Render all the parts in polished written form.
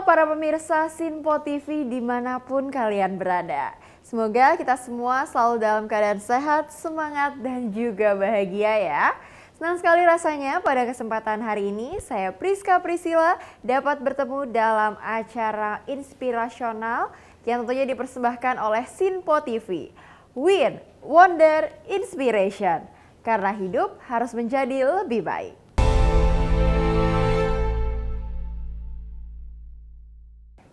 para pemirsa Sinpo TV dimanapun kalian berada. Semoga kita semua selalu dalam keadaan sehat, semangat, dan juga bahagia ya. Senang sekali rasanya pada kesempatan hari ini saya Priska Priscilla dapat bertemu dalam acara inspirasional yang tentunya dipersembahkan oleh Sinpo TV. Win, Wonder, Inspiration. Karena hidup harus menjadi lebih baik.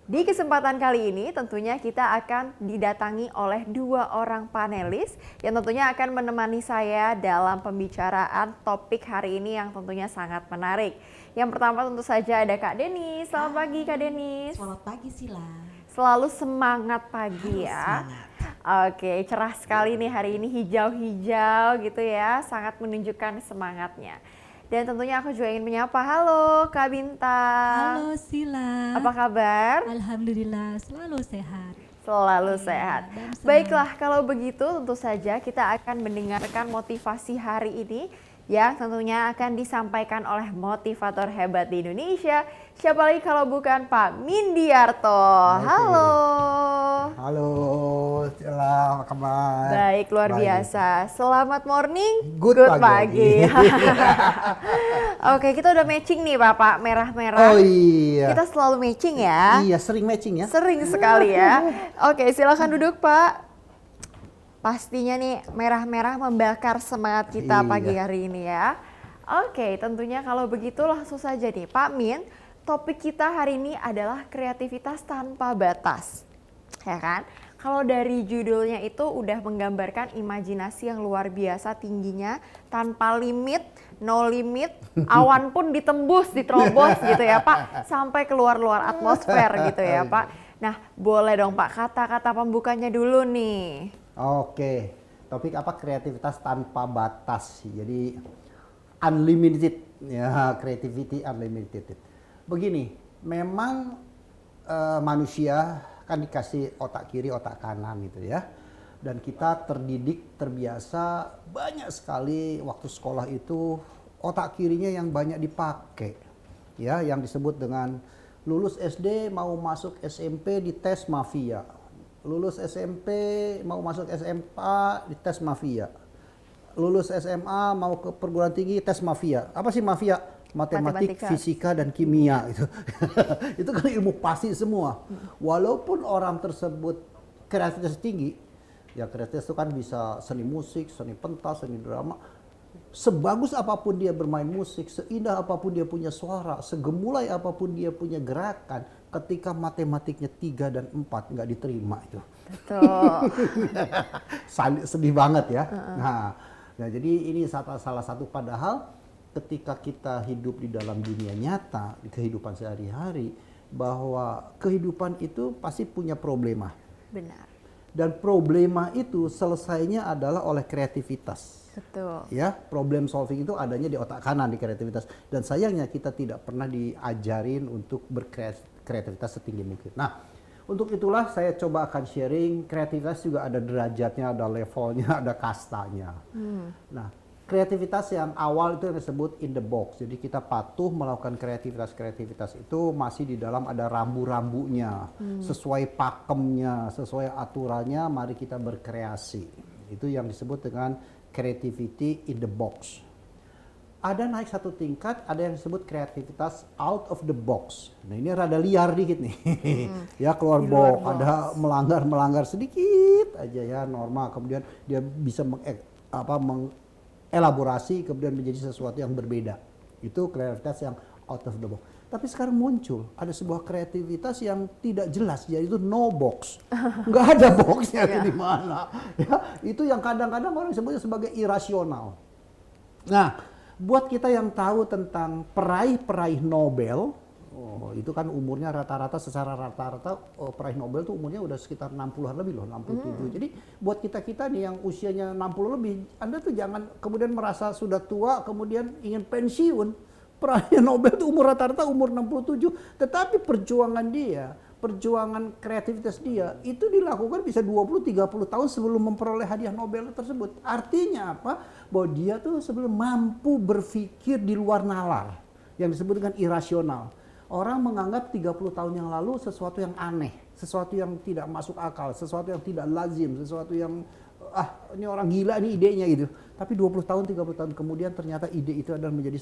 Di kesempatan kali ini tentunya kita akan didatangi oleh dua orang panelis yang tentunya akan menemani saya dalam pembicaraan topik hari ini yang tentunya sangat menarik. Yang pertama tentu saja ada Kak Denis. Selamat pagi Kak Denis. Selamat pagi Sila. Selalu semangat pagi ya. Semangat. Oke, cerah sekali nih hari ini, hijau-hijau gitu ya, sangat menunjukkan semangatnya. Dan tentunya aku juga ingin menyapa, halo Kak Bintang. Halo Sila. Apa kabar? Alhamdulillah selalu sehat. Selalu Iya, sehat. dan semangat. Baiklah, kalau begitu tentu saja kita akan mendengarkan motivasi hari ini yang tentunya akan disampaikan oleh motivator hebat di Indonesia. Siapa lagi kalau bukan Pak Mindiarto. Halo. Halo, Stella, apa kabar? Baik, luar Baik. biasa. Selamat morning, Good pagi. pagi. Oke, kita udah matching nih Bapak, merah-merah. Oh iya. Kita selalu matching ya. Iya, sering matching ya. Sering sekali ya. Oke, silakan duduk Pak. Pastinya nih merah-merah membakar semangat kita Iya. pagi hari ini ya. Oke, tentunya kalau begitu langsung saja nih Pak Min. Topik kita hari ini adalah kreativitas tanpa batas. Ya kan? Kalau dari judulnya itu udah menggambarkan imajinasi yang luar biasa tingginya, tanpa limit, no limit, awan pun ditembus, diterobos gitu ya Pak, sampai keluar-luar atmosfer gitu ya Pak. Nah, boleh dong Pak kata-kata pembukanya dulu nih. Oke, topik apa? Kreativitas tanpa batas. Jadi unlimited ya, creativity unlimited. Begini, memang manusia kan dikasih otak kiri, otak kanan gitu ya. Dan kita terdidik, terbiasa banyak sekali waktu sekolah itu otak kirinya yang banyak dipakai. Ya, yang disebut dengan lulus SD mau masuk SMP di tes mafia. Lulus SMP mau masuk SMA di tes mafia. Lulus SMA mau ke perguruan tinggi tes mafia. Apa sih mafia? Matematik, Matematika. fisika, dan kimia itu. Itu kan ilmu pasti semua. Walaupun orang tersebut kreativitas tinggi, ya kreativitas itu kan bisa seni musik, seni pentas, seni drama. Sebagus apapun dia bermain musik, seindah apapun dia punya suara, segemulai apapun dia punya gerakan, ketika matematiknya 3 dan 4 nggak diterima itu. Betul. Sedih banget ya. Nah, jadi ini salah satu padahal ketika kita hidup di dalam dunia nyata, di kehidupan sehari-hari, bahwa kehidupan itu pasti punya problema. Benar. Dan problema itu selesainya adalah oleh kreativitas. Betul. Ya, problem solving itu adanya di otak kanan, di kreativitas. Dan sayangnya kita tidak pernah diajarin untuk berkreativitas setinggi mungkin. Nah, untuk itulah saya coba akan sharing, kreativitas juga ada derajatnya, ada levelnya, ada kastanya. Nah, kreativitas yang awal itu yang disebut in the box. Jadi kita patuh melakukan kreativitas itu masih di dalam ada rambu-rambunya, sesuai pakemnya, sesuai aturannya, mari kita berkreasi. Itu yang disebut dengan creativity in the box. Ada naik satu tingkat, ada yang disebut kreativitas out of the box. Nah ini rada liar dikit nih, ya keluar Di luar box, ada melanggar sedikit aja ya normal. Kemudian dia bisa mengelaborasi kemudian menjadi sesuatu yang berbeda. Itu kreativitas yang out of the box. Tapi sekarang muncul ada sebuah kreativitas yang tidak jelas, yaitu no box. Nggak ada boxnya itu di mana. Ya, itu yang kadang-kadang orang sebutnya sebagai irasional. Nah, buat kita yang tahu tentang peraih-peraih Nobel, itu kan umurnya rata-rata secara rata-rata peraih Nobel tuh umurnya udah sekitar 60-an lebih loh, 67. Jadi buat kita-kita nih yang usianya 60 lebih, Anda tuh jangan kemudian merasa sudah tua kemudian ingin pensiun. Peraih Nobel tuh umur rata-rata umur 67, tetapi perjuangan kreativitas dia itu dilakukan bisa 20-30 tahun sebelum memperoleh hadiah Nobel tersebut. Artinya apa? Bahwa dia tuh sebelum mampu berpikir di luar nalar, yang disebut dengan irasional. Orang menganggap 30 tahun yang lalu sesuatu yang aneh, sesuatu yang tidak masuk akal, sesuatu yang tidak lazim, sesuatu yang ini orang gila nih idenya gitu. Tapi 20 tahun, 30 tahun kemudian ternyata ide itu adalah menjadi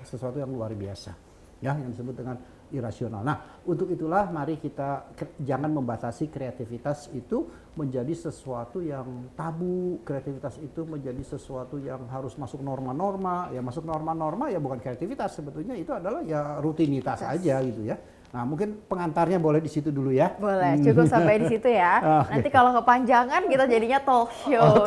sesuatu yang luar biasa. Ya, yang disebut dengan irasional. Nah, untuk itulah mari kita jangan membatasi kreativitas itu menjadi sesuatu yang tabu, kreativitas itu menjadi sesuatu yang harus masuk norma-norma. Ya masuk norma-norma ya bukan kreativitas, sebetulnya itu adalah ya rutinitas aja gitu ya. Nah, mungkin pengantarnya boleh di situ dulu ya. Boleh, cukup sampai di situ ya. Nanti kalau kepanjangan kita jadinya talk show.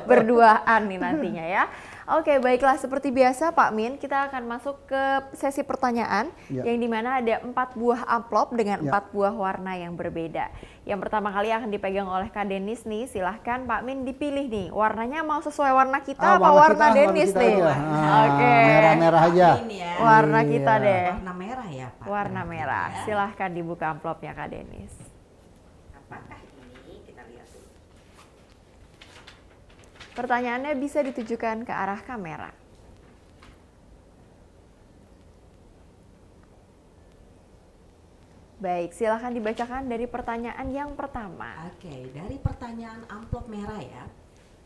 Berduaan nih nantinya ya. Oke, baiklah, seperti biasa Pak Min, kita akan masuk ke sesi pertanyaan yang dimana ada 4 buah amplop dengan 4 buah warna yang berbeda. Yang pertama kali akan dipegang oleh Kak Denis nih, silahkan Pak Min dipilih nih, warnanya mau sesuai warna kita apa warna Denis nih? Oke. Merah-merah aja. Warna kita deh. Warna merah ya Pak. Warna merah, silahkan dibuka amplopnya Kak Denis. Apakah ini? Kita lihat dulu. Pertanyaannya bisa ditujukan ke arah kamera. Baik, silahkan dibacakan dari pertanyaan yang pertama. Oke, dari pertanyaan amplop merah ya.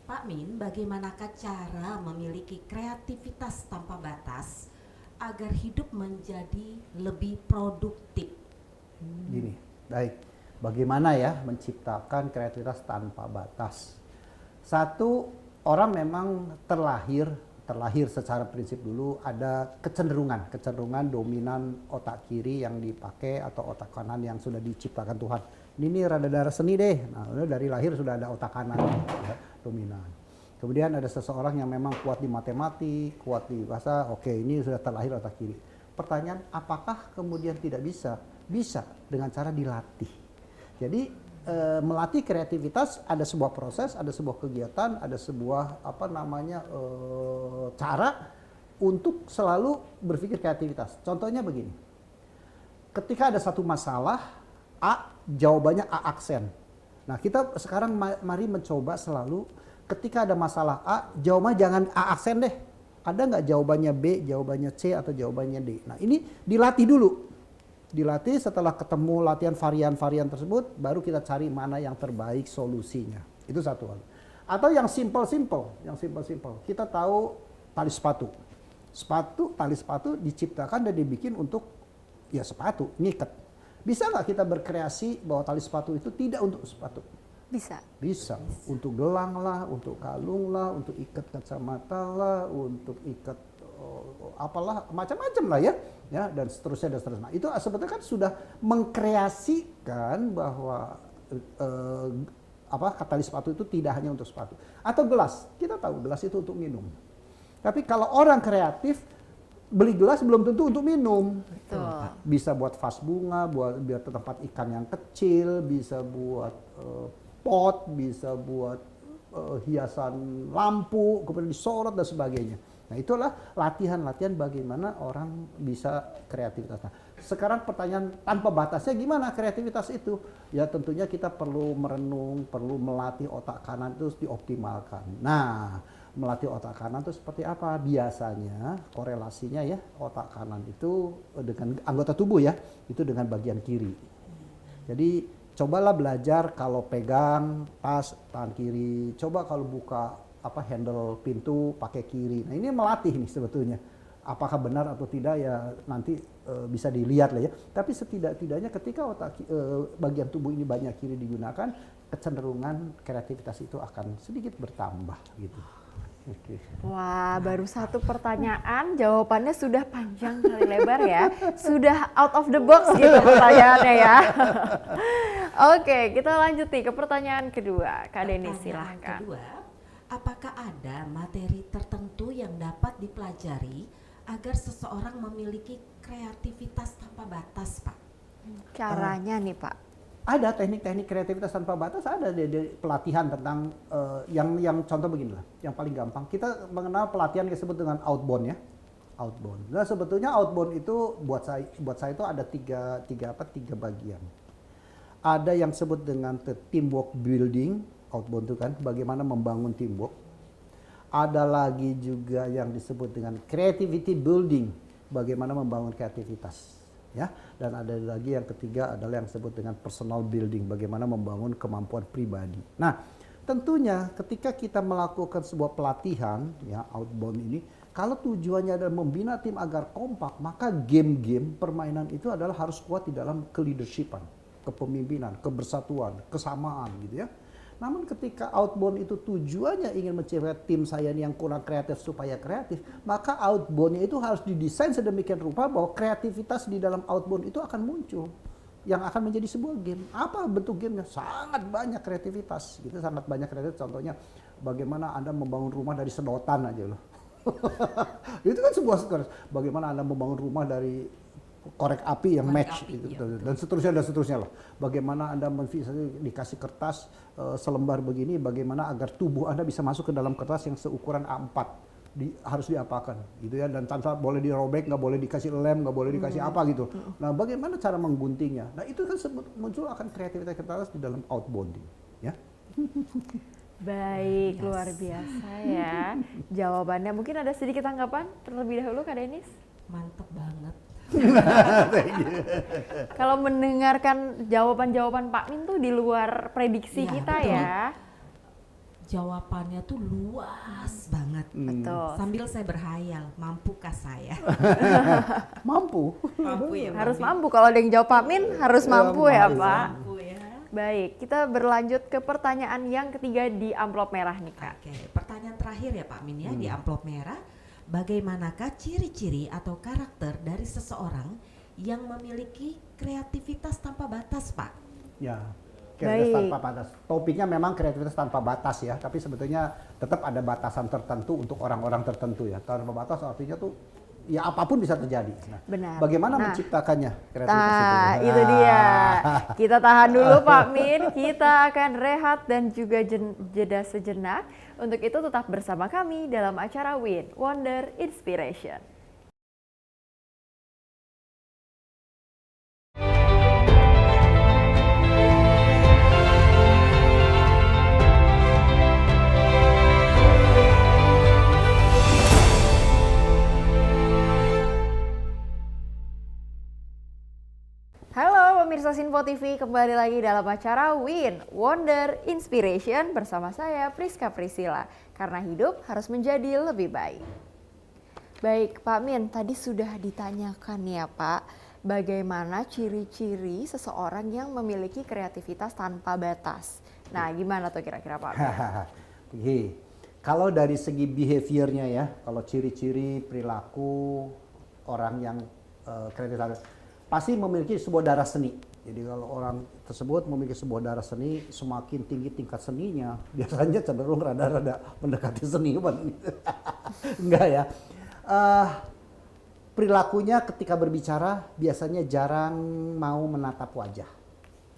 Pak Min, bagaimanakah cara memiliki kreativitas tanpa batas agar hidup menjadi lebih produktif? Gini, baik. Bagaimana ya menciptakan kreativitas tanpa batas? Satu, orang memang terlahir secara prinsip dulu ada kecenderungan dominan otak kiri yang dipakai atau otak kanan yang sudah diciptakan Tuhan. Ini rada darah seni deh. Nah, dari lahir sudah ada otak kanan ya, dominan. Kemudian ada seseorang yang memang kuat di matematik, kuat di bahasa, oke, ini sudah terlahir otak kiri. Pertanyaan, apakah kemudian tidak bisa? Bisa dengan cara dilatih. Jadi melatih kreativitas ada sebuah proses, ada sebuah kegiatan, ada sebuah cara untuk selalu berpikir kreativitas. Contohnya begini, ketika ada satu masalah A, jawabannya A aksen. Nah kita sekarang mari mencoba selalu ketika ada masalah A, jawabannya jangan A aksen deh. Ada nggak jawabannya B, jawabannya C atau jawabannya D? Nah ini dilatih dulu. Dilatih, setelah ketemu latihan varian-varian tersebut, baru kita cari mana yang terbaik solusinya. Itu satu hal. Atau yang simple-simple. Kita tahu tali sepatu. Tali sepatu diciptakan dan dibikin untuk ya sepatu, ngikat. Bisa nggak kita berkreasi bahwa tali sepatu itu tidak untuk sepatu? Bisa. Bisa. Untuk gelang lah, untuk kalung lah, untuk ikat kacamata lah, untuk ikat apalah macam-macam lah ya dan seterusnya. Nah, itu sebetulnya kan sudah mengkreasikan bahwa tali sepatu itu tidak hanya untuk sepatu. Atau gelas, kita tahu gelas itu untuk minum. Tapi kalau orang kreatif beli gelas belum tentu untuk minum. Betul. Bisa buat vas bunga, biar tempat ikan yang kecil, bisa buat pot, bisa buat hiasan lampu, kemudian disorot dan sebagainya. Nah itulah latihan-latihan bagaimana orang bisa kreativitas. Nah, sekarang pertanyaan tanpa batasnya gimana kreativitas itu? Ya tentunya kita perlu merenung, perlu melatih otak kanan itu dioptimalkan. Nah melatih otak kanan itu seperti apa? Biasanya korelasinya ya otak kanan itu dengan anggota tubuh ya, itu dengan bagian kiri. Jadi cobalah belajar kalau pegang tas tangan kiri, coba kalau buka handle pintu pakai kiri. Nah ini melatih nih sebetulnya. Apakah benar atau tidak ya nanti bisa dilihat lah ya. Tapi setidak-tidaknya ketika bagian tubuh ini banyak kiri digunakan, kecenderungan kreativitas itu akan sedikit bertambah gitu. Oke. Wah, baru satu pertanyaan, jawabannya sudah panjang kali lebar ya. Sudah out of the box gitu pertanyaannya ya. Oke, kita lanjut nih ke pertanyaan kedua. Kak Denis silahkan. Kedua, apakah ada materi tertentu yang dapat dipelajari agar seseorang memiliki kreativitas tanpa batas, Pak? Caranya nih Pak. Ada teknik-teknik kreativitas tanpa batas, ada di pelatihan tentang yang contoh beginilah, yang paling gampang. Kita mengenal pelatihan yang disebut dengan outbound ya. Outbound. Nah sebetulnya outbound itu buat saya itu ada tiga bagian. Ada yang disebut dengan teamwork building. Outbound itu kan bagaimana membangun teamwork. Ada lagi juga yang disebut dengan creativity building, bagaimana membangun kreativitas. ya. Dan ada lagi yang ketiga adalah yang disebut dengan personal building, bagaimana membangun kemampuan pribadi. Nah, tentunya ketika kita melakukan sebuah pelatihan ya outbound ini, kalau tujuannya adalah membina tim agar kompak, maka game-game permainan itu adalah harus kuat di dalam keleadershipan, kepemimpinan, kebersatuan, kesamaan gitu ya. Namun ketika outbound itu tujuannya ingin menciptakan tim saya yang kurang kreatif supaya kreatif, maka outboundnya itu harus didesain sedemikian rupa bahwa kreativitas di dalam outbound itu akan muncul, yang akan menjadi sebuah game. Apa bentuk gamenya? Sangat banyak kreativitas, gitu, sangat banyak kreativitas. Contohnya bagaimana Anda membangun rumah dari sedotan aja loh. Itu kan sebuah skor. Bagaimana Anda membangun rumah dari korek api yang match api, gitu, iya, dan seterusnya loh. Bagaimana Anda dikasih kertas selembar begini, bagaimana agar tubuh Anda bisa masuk ke dalam kertas yang seukuran A4 harus diapakan gitu ya, dan tanpa boleh dirobek, nggak boleh dikasih lem, nggak boleh dikasih apa gitu. Nah, bagaimana cara mengguntingnya? Nah, itu kan muncul akan kreativitas kita di dalam outbounding ya. Baik, luar biasa ya jawabannya. Mungkin ada sedikit tanggapan terlebih dahulu Kak Denis? Mantep banget. Kalau mendengarkan jawaban-jawaban Pak Min tuh di luar prediksi Iya, kita betul. ya. Jawabannya tuh luas banget. Betul. Sambil saya berhayal, mampukah saya? Mampu. Mampu ya, Harus Mami? mampu. Kalau ada yang jawab Pak Min harus mampu ya Pak. Mampu ya. Baik, kita berlanjut ke pertanyaan yang ketiga di amplop merah nih Kak. Oke, pertanyaan terakhir ya Pak Min ya di amplop merah. Bagaimanakah ciri-ciri atau karakter dari seseorang yang memiliki kreativitas tanpa batas, Pak? Ya, kreativitas Baik. tanpa batas. Topiknya memang kreativitas tanpa batas ya, tapi sebetulnya tetap ada batasan tertentu untuk orang-orang tertentu ya. Tanpa batas artinya tuh ya apapun bisa terjadi. Nah, Benar. bagaimana Nah, menciptakannya kreativitas Nah, itu? itu dia. Kita tahan dulu Pak Min, kita akan rehat dan juga jeda sejenak. Untuk itu tetap bersama kami dalam acara Win, Wonder, Inspiration. Halo pemirsa Sinfo TV, kembali lagi dalam acara Win, Wonder, Inspiration bersama saya Priska Priscilla. Karena hidup harus menjadi lebih baik. Baik Pak Min, tadi sudah ditanyakan ya Pak, bagaimana ciri-ciri seseorang yang memiliki kreativitas tanpa batas. Nah gimana tuh kira-kira Pak Min? Oke. Kalau dari segi behaviornya ya, kalau ciri-ciri perilaku orang yang kreatif pasti memiliki sebuah darah seni. Jadi kalau orang tersebut memiliki sebuah darah seni, semakin tinggi tingkat seninya, biasanya cenderung rada-rada mendekati seniman. Enggak ya. Perilakunya ketika berbicara biasanya jarang mau menatap wajah.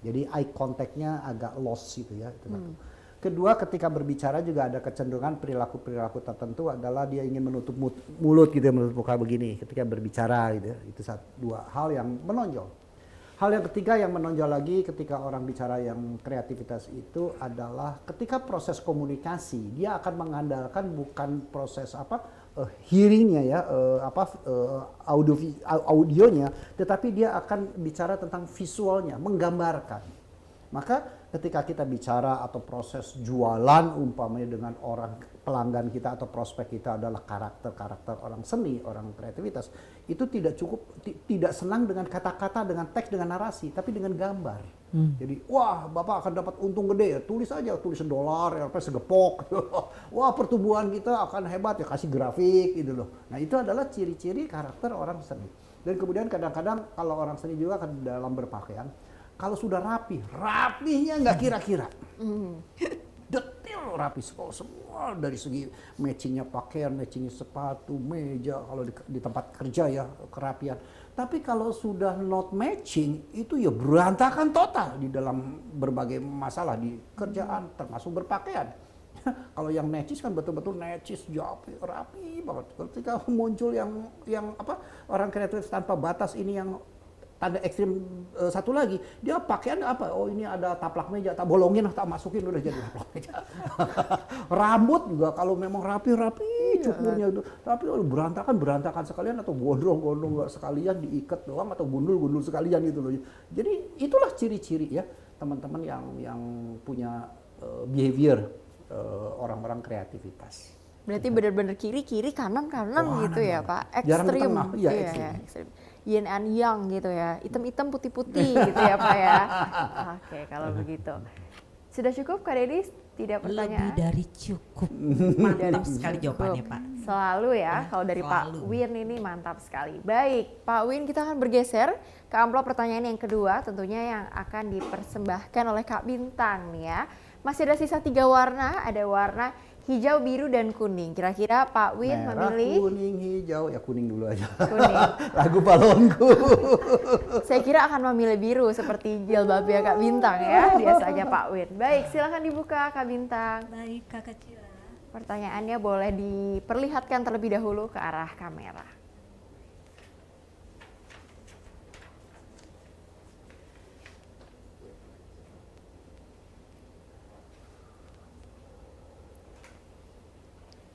Jadi eye contact-nya agak lost gitu ya. Itu satu. Kedua, ketika berbicara juga ada kecenderungan perilaku-perilaku tertentu adalah dia ingin menutup mulut gitu ya, menutup muka begini ketika berbicara gitu ya. Itu dua hal yang menonjol. Hal yang ketiga yang menonjol lagi ketika orang bicara yang kreativitas itu adalah ketika proses komunikasi dia akan mengandalkan bukan proses hearingnya ya, audionya, tetapi dia akan bicara tentang visualnya, menggambarkan. Maka ketika kita bicara atau proses jualan umpamanya dengan orang pelanggan kita atau prospek kita adalah karakter orang seni, orang kreativitas, itu tidak cukup, tidak senang dengan kata-kata, dengan teks, dengan narasi, tapi dengan gambar. Jadi, wah Bapak akan dapat untung gede ya, tulis aja, tulis $1, segepok. Wah pertumbuhan kita akan hebat ya, kasih grafik gitu loh. Nah itu adalah ciri-ciri karakter orang seni. Dan kemudian kadang-kadang kalau orang seni juga akan dalam berpakaian, kalau sudah rapihnya nggak kira-kira. Detail rapi, semua dari segi matchingnya pakaian, matchingnya sepatu, meja, kalau di tempat kerja ya kerapian. Tapi kalau sudah not matching itu ya berantakan total di dalam berbagai masalah di kerjaan, termasuk berpakaian. Kalau yang necis kan betul-betul necis, rapi banget. Ketika muncul yang orang kreatif tanpa batas ini yang tanda ekstrim satu lagi, dia pakaian apa? Oh ini ada taplak meja, tak bolongin, tak masukin udah jadi taplak meja. Rambut juga kalau memang rapi-rapi cukurnya itu, tapi berantakan sekalian atau gondrong sekalian diikat doang atau gundul sekalian gitu loh. Jadi itulah ciri-ciri ya teman-teman yang punya behavior orang-orang kreativitas. Berarti benar-benar kiri kanan gitu ya Pak, Jarang ekstrim. tengah, iya, Iya, ekstrim. ekstrim. Yin and yang gitu ya, hitam putih gitu ya Pak ya. Oke, kalau begitu. Sudah cukup Kak Dedis? Tidak pertanyaan? Lebih dari cukup. Mantap sekali jawabannya Pak. Selalu ya, kalau dari Pak selalu. Win ini mantap sekali. Baik, Pak Win, kita akan bergeser ke amplop pertanyaan yang kedua, tentunya yang akan dipersembahkan oleh Kak Bintang nih ya. Masih ada sisa 3 warna, ada warna hijau, biru, dan kuning. Kira-kira Pak Win Merah, memilih kuning, hijau, ya kuning dulu aja. kuning. Lagu balonku. Saya kira akan memilih biru seperti jilbabnya Kak Bintang ya, biasanya Pak Win. Baik, silahkan dibuka Kak Bintang. Baik, Kakak Cila. Pertanyaannya boleh diperlihatkan terlebih dahulu ke arah kamera.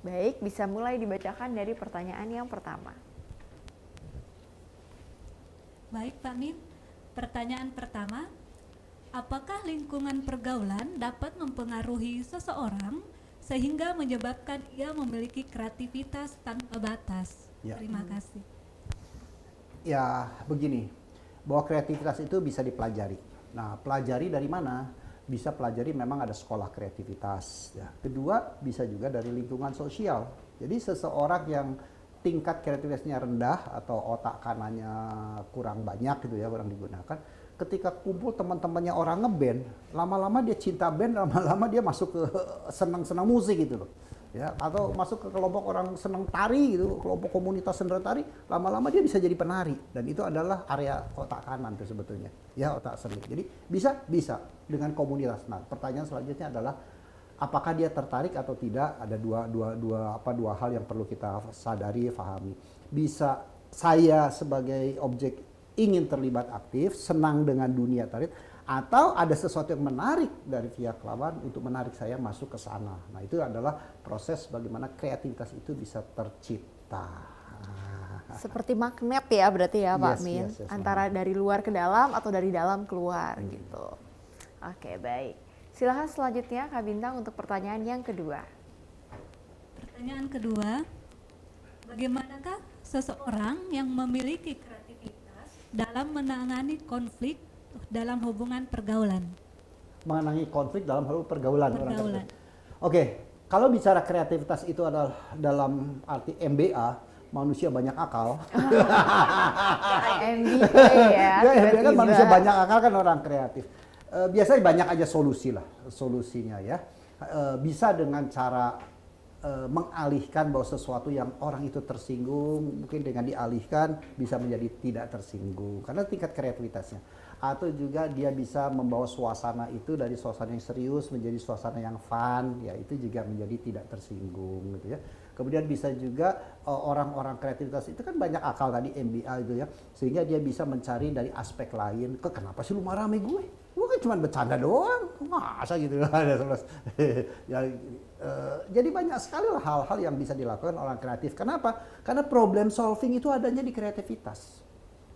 Baik, bisa mulai dibacakan dari pertanyaan yang pertama. Baik, Pak Min. Pertanyaan pertama, apakah lingkungan pergaulan dapat mempengaruhi seseorang sehingga menyebabkan ia memiliki kreativitas tanpa batas? Ya. Terima kasih. Ya, begini. Bahwa kreativitas itu bisa dipelajari. Nah, pelajari dari mana? Bisa pelajari memang ada sekolah kreativitas. Ya. Kedua, bisa juga dari lingkungan sosial. Jadi seseorang yang tingkat kreativitasnya rendah atau otak kanannya kurang banyak gitu ya, kurang digunakan, ketika kumpul teman-temannya orang ngeband, lama-lama dia cinta band, lama-lama dia masuk ke senang-senang musik gitu loh. Ya, atau masuk ke kelompok orang senang tari gitu, kelompok komunitas sendera tari, lama-lama dia bisa jadi penari, dan itu adalah area otak kanan tuh sebetulnya, ya, otak seni. Jadi bisa dengan komunitas. Nah, pertanyaan selanjutnya adalah apakah dia tertarik atau tidak? Ada dua hal yang perlu kita sadari, pahami. Bisa saya sebagai objek ingin terlibat aktif, senang dengan dunia tari, atau ada sesuatu yang menarik dari pihak lawan untuk menarik saya masuk ke sana. Nah, itu adalah proses bagaimana kreativitas itu bisa tercipta. Seperti magnet ya berarti ya Pak Yes, Min, yes, antara dari luar ke dalam atau dari dalam keluar gitu. Oke, baik. Silahkan selanjutnya Kak Bintang untuk pertanyaan yang kedua. Pertanyaan kedua, bagaimanakah seseorang yang memiliki kreativitas dalam menangani konflik dalam hubungan pergaulan? Mengenai konflik dalam hal pergaulan. Pergaulan. Oke, kalau bicara kreativitas itu adalah dalam arti MBA, manusia banyak akal. MBA ya. Ya, MBA kan tiba-tiba. manusia banyak akal kan orang kreatif. Biasanya banyak aja solusinya ya. Bisa dengan cara mengalihkan bahwa sesuatu yang orang itu tersinggung, mungkin dengan dialihkan bisa menjadi tidak tersinggung karena tingkat kreativitasnya. Atau juga dia bisa membawa suasana itu dari suasana yang serius menjadi suasana yang fun, ya itu juga menjadi tidak tersinggung gitu ya. Kemudian bisa juga orang-orang kreativitas itu kan banyak akal tadi MBA itu ya, sehingga dia bisa mencari dari aspek lain, kenapa sih lu marah sama gue? Gue kan cuma bercanda doang, masa gitu ya, jadi banyak sekali lah hal-hal yang bisa dilakukan orang kreatif. Kenapa? Karena problem solving itu adanya di kreativitas.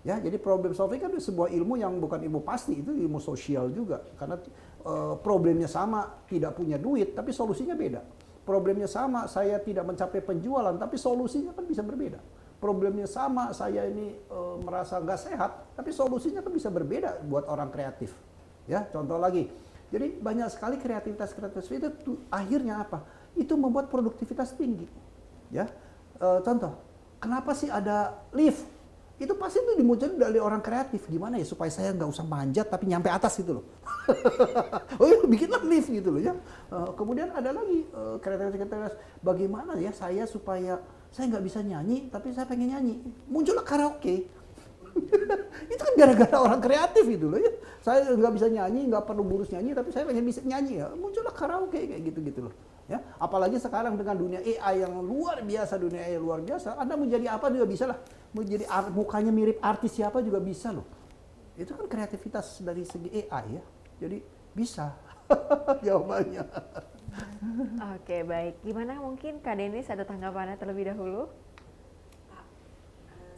Ya, jadi problem solving kan sebuah ilmu yang bukan ilmu pasti, itu ilmu sosial juga. Karena problemnya sama, tidak punya duit, tapi solusinya beda. Problemnya sama, saya tidak mencapai penjualan, tapi solusinya kan bisa berbeda. Problemnya sama, saya ini merasa nggak sehat, tapi solusinya kan bisa berbeda buat orang kreatif. Ya, contoh lagi. Jadi banyak sekali kreativitas itu akhirnya apa? Itu membuat produktivitas tinggi. Ya, contoh, kenapa sih ada lift? Itu pasti itu dimunculkan dari orang kreatif. Gimana ya supaya saya nggak usah manjat tapi nyampe atas gitu loh. Oh iya, bikinlah lift gitu loh ya. Kemudian ada lagi kreativitas. Bagaimana ya saya supaya saya nggak bisa nyanyi tapi saya pengen nyanyi. Muncullah karaoke. Itu kan gara-gara orang kreatif gitu loh ya. Saya nggak bisa nyanyi, nggak perlu burus nyanyi, tapi saya pengen bisa nyanyi ya. Muncullah karaoke kayak gitu-gitu loh. Ya, apalagi sekarang dengan dunia AI yang luar biasa, Anda mau jadi apa juga bisa lah. Mau jadi mukanya mirip artis siapa juga bisa loh. Itu kan kreativitas dari segi AI ya. Jadi bisa jawabannya. Oke, baik. Gimana mungkin Kak Denis ada tanggapannya terlebih dahulu? Pak,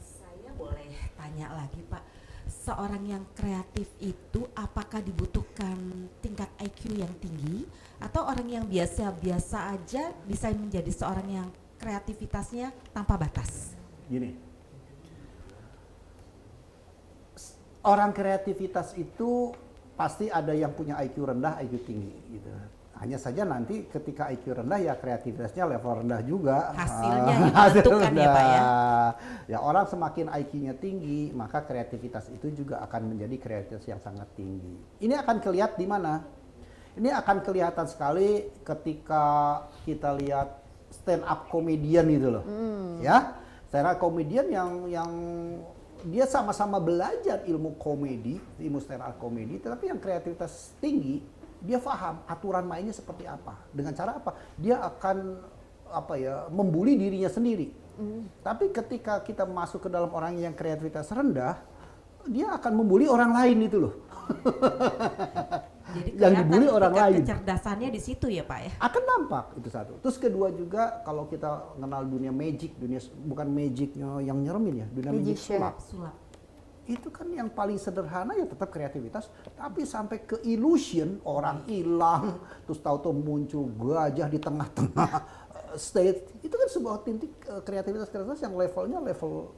saya boleh tanya lagi Pak, seorang yang kreatif itu apakah dibutuhkan tingkat IQ yang tinggi atau orang yang biasa-biasa aja bisa menjadi seorang yang kreativitasnya tanpa batas? Gini, orang kreativitas itu pasti ada yang punya IQ rendah, IQ tinggi gitu. Hanya saja nanti ketika IQ rendah ya kreativitasnya level rendah juga. Hasilnya yang menentukan ya Pak ya. Ya orang semakin IQ-nya tinggi, maka kreativitas itu juga akan menjadi kreativitas yang sangat tinggi. Ini akan kelihatan di mana? Ini akan kelihatan sekali ketika kita lihat stand up comedian itu loh. Ya, stand up comedian yang dia sama-sama belajar ilmu komedi, ilmu stand up komedi, tetapi yang kreativitas tinggi, dia paham aturan mainnya seperti apa. Dengan cara apa? Dia akan membuli dirinya sendiri. Tapi ketika kita masuk ke dalam orang yang kreativitas rendah, dia akan membuli orang lain itu loh. Jadi yang dibully orang tingkat lain. kecerdasannya di situ ya Pak ya. Akan nampak itu satu. Terus kedua juga kalau kita mengenal dunia magic, bukan magicnya yang nyeremin ya, dunia magic Magician. Sulap. Itu kan yang paling sederhana ya tetap kreativitas, tapi sampai ke illusion orang hilang, terus tahu-tahu muncul gajah di tengah-tengah stage, itu kan sebuah titik kreativitas yang levelnya level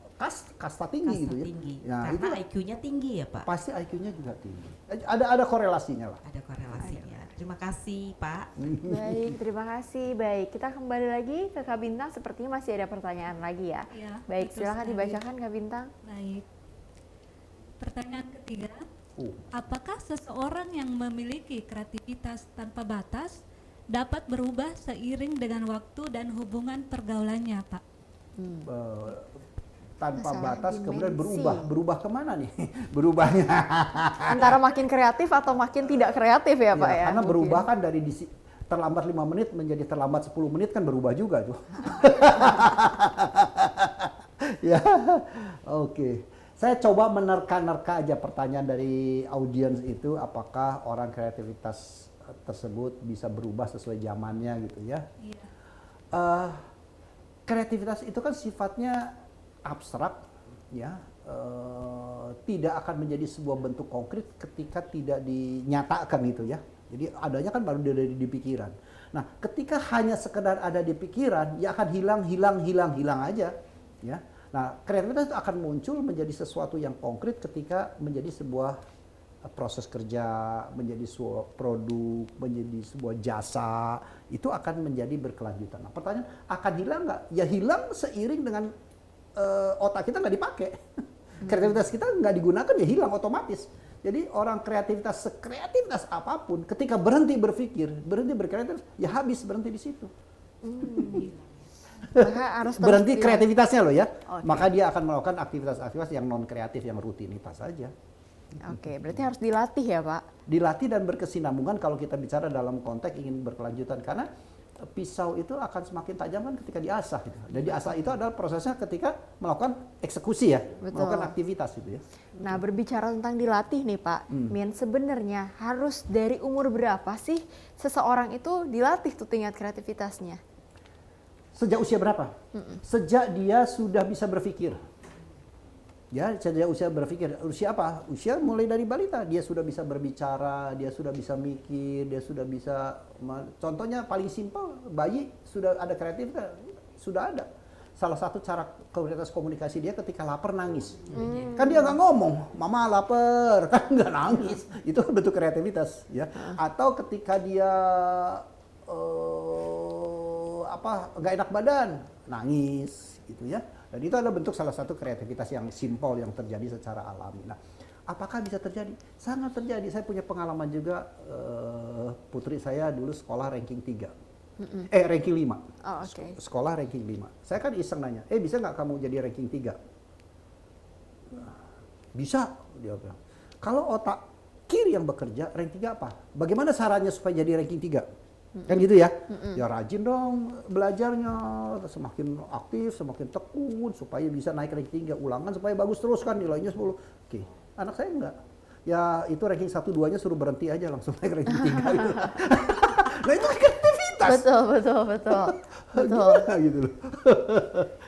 kasta tinggi gitu ya. Tinggi. Ya, Karena itu IQ-nya tinggi ya Pak. pasti IQ-nya juga tinggi. Ada korelasinya lah. Ada korelasinya. Terima kasih Pak. Baik, terima kasih. Baik, kita kembali lagi ke Kak Bintang. Sepertinya masih ada pertanyaan lagi ya. Ya, Baik, betul silakan sekali. dibacakan Kak Bintang. Baik. Pertanyaan ketiga, Oh. apakah seseorang yang memiliki kreativitas tanpa batas dapat berubah seiring dengan waktu dan hubungan pergaulannya, Pak? Tanpa Masalah batas kemudian dimensi. berubah kemana nih? Berubahnya. Antara makin kreatif atau makin tidak kreatif ya, Pak ya? Karena mungkin. berubah kan dari terlambat 5 menit menjadi terlambat 10 menit kan berubah juga tuh. Ya, oke. Saya coba menerka-nerka aja pertanyaan dari audiens itu, apakah orang kreativitas tersebut bisa berubah sesuai zamannya gitu ya. Iya. Kreativitas itu kan sifatnya abstrak, ya, tidak akan menjadi sebuah bentuk konkret ketika tidak dinyatakan gitu ya. Jadi adanya kan baru dari di pikiran. Nah, ketika hanya sekedar ada di pikiran, ya akan hilang aja, ya. Nah, kreativitas itu akan muncul menjadi sesuatu yang konkret ketika menjadi sebuah proses kerja, menjadi sebuah produk, menjadi sebuah jasa, itu akan menjadi berkelanjutan. Nah, pertanyaan, akan hilang nggak? Ya hilang seiring dengan otak kita nggak dipakai. Kreativitas kita nggak digunakan, ya hilang otomatis. Jadi orang sekreativitas apapun, ketika berhenti berpikir, berhenti berkreativitas, ya habis berhenti di situ. Maka harus terus Berhenti dilakukan. kreativitasnya loh ya. Oke. Maka dia akan melakukan aktivitas-aktivitas yang non kreatif, yang rutinitas saja. Oke, berarti harus dilatih ya, Pak? Dilatih dan berkesinambungan kalau kita bicara dalam konteks ingin berkelanjutan, karena pisau itu akan semakin tajam kan ketika diasah gitu. Dan diasah itu adalah prosesnya ketika melakukan eksekusi ya, Betul. melakukan aktivitas itu ya. Nah, berbicara tentang dilatih nih, Pak. Min, sebenarnya harus dari umur berapa sih seseorang itu dilatih tuh tingkat kreativitasnya? Sejak usia berapa? Sejak dia sudah bisa berpikir. Ya, sejak usia berpikir. Usia apa? Usia mulai dari balita. Dia sudah bisa berbicara, dia sudah bisa mikir, dia sudah bisa... Contohnya paling simpel, bayi sudah ada kreativitas, sudah ada. Salah satu cara kreativitas komunikasi dia ketika lapar nangis. Kan dia nggak ngomong, mama lapar, kan nggak nangis. Itu bentuk kreativitas. Ya. Atau ketika dia... nggak enak badan, nangis gitu ya. Dan itu adalah bentuk salah satu kreativitas yang simpel yang terjadi secara alami. Nah, apakah bisa terjadi? Sangat terjadi. Saya punya pengalaman juga, putri saya dulu sekolah ranking 3. Ranking 5. Oh, oke. Sekolah ranking 5. Saya kan iseng nanya, bisa nggak kamu jadi ranking 3? Bisa, dia bilang. Kalau otak kiri yang bekerja, ranking 3 apa? Bagaimana caranya supaya jadi ranking 3? Kan gitu ya, ya rajin dong belajarnya, semakin aktif, semakin tekun supaya bisa naik ranking 3, ulangan supaya bagus terus kan nilainya 10. Oke, anak saya enggak. Ya itu ranking 1-2-nya suruh berhenti aja langsung naik ranking 3 gitu. Nah itu kan kreativitas. Betul, betul, betul. Betul. Gimana gitu loh.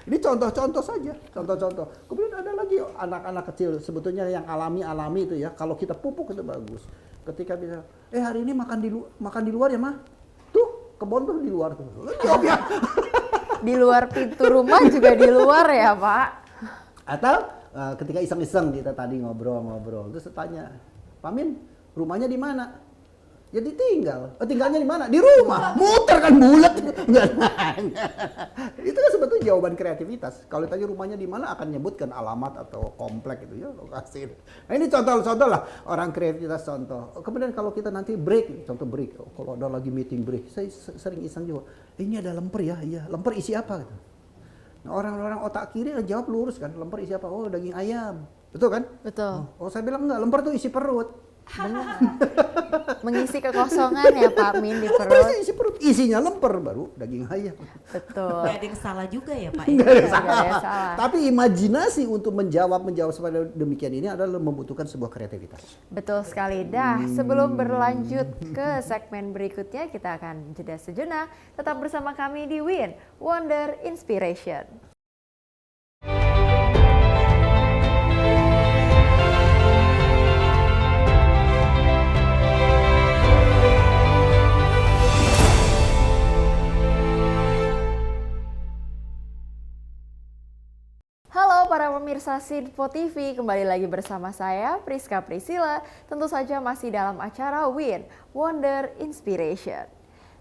Ini contoh-contoh saja, contoh-contoh. Kemudian ada lagi anak-anak kecil sebetulnya yang alami-alami itu ya. Kalau kita pupuk itu bagus. Ketika bisa, hari ini makan di luar ya mah. Tuh kebun tuh di luar tuh. Jawab ya. Di luar pintu rumah juga di luar ya, Pak. Atau ketika iseng-iseng kita tadi ngobrol-ngobrol, terus tanya, Pak Min, rumahnya di mana? Ya ditinggal. Tinggalnya di mana? Di rumah. Muter kan bulat. Enggak nanya. Itu kan sebetulnya jawaban kreativitas. Kalau tanya rumahnya di mana akan nyebutkan alamat atau komplek itu ya lokasi. Nah ini contoh-contoh lah orang kreativitas contoh. Kemudian kalau kita nanti break, contoh break. Kalau ada lagi meeting break, saya sering iseng juga. Ini ada lemper ya, iya. Lemper isi apa gitu. Nah, orang-orang otak kiri jawab lurus kan, lemper isi apa? Oh, daging ayam. Betul kan? Betul. Oh, saya bilang enggak, lemper tuh isi perut. Mengisi kekosongan ya Pak Min di Lemper perut. isi perut, isinya lemper baru daging ayam. Betul. Nggak ada yang salah juga ya Pak. Nggak ada yang Nggak ada yang salah. Tapi imajinasi untuk menjawab seperti demikian ini adalah membutuhkan sebuah kreativitas. Betul sekali. Dah, sebelum berlanjut ke segmen berikutnya, kita akan jeda sejenak. Tetap bersama kami di WIN, Wonder Inspiration. Halo para pemirsa Sinpo TV, kembali lagi bersama saya Priska Priscilla. Tentu saja masih dalam acara WIN, Wonder Inspiration.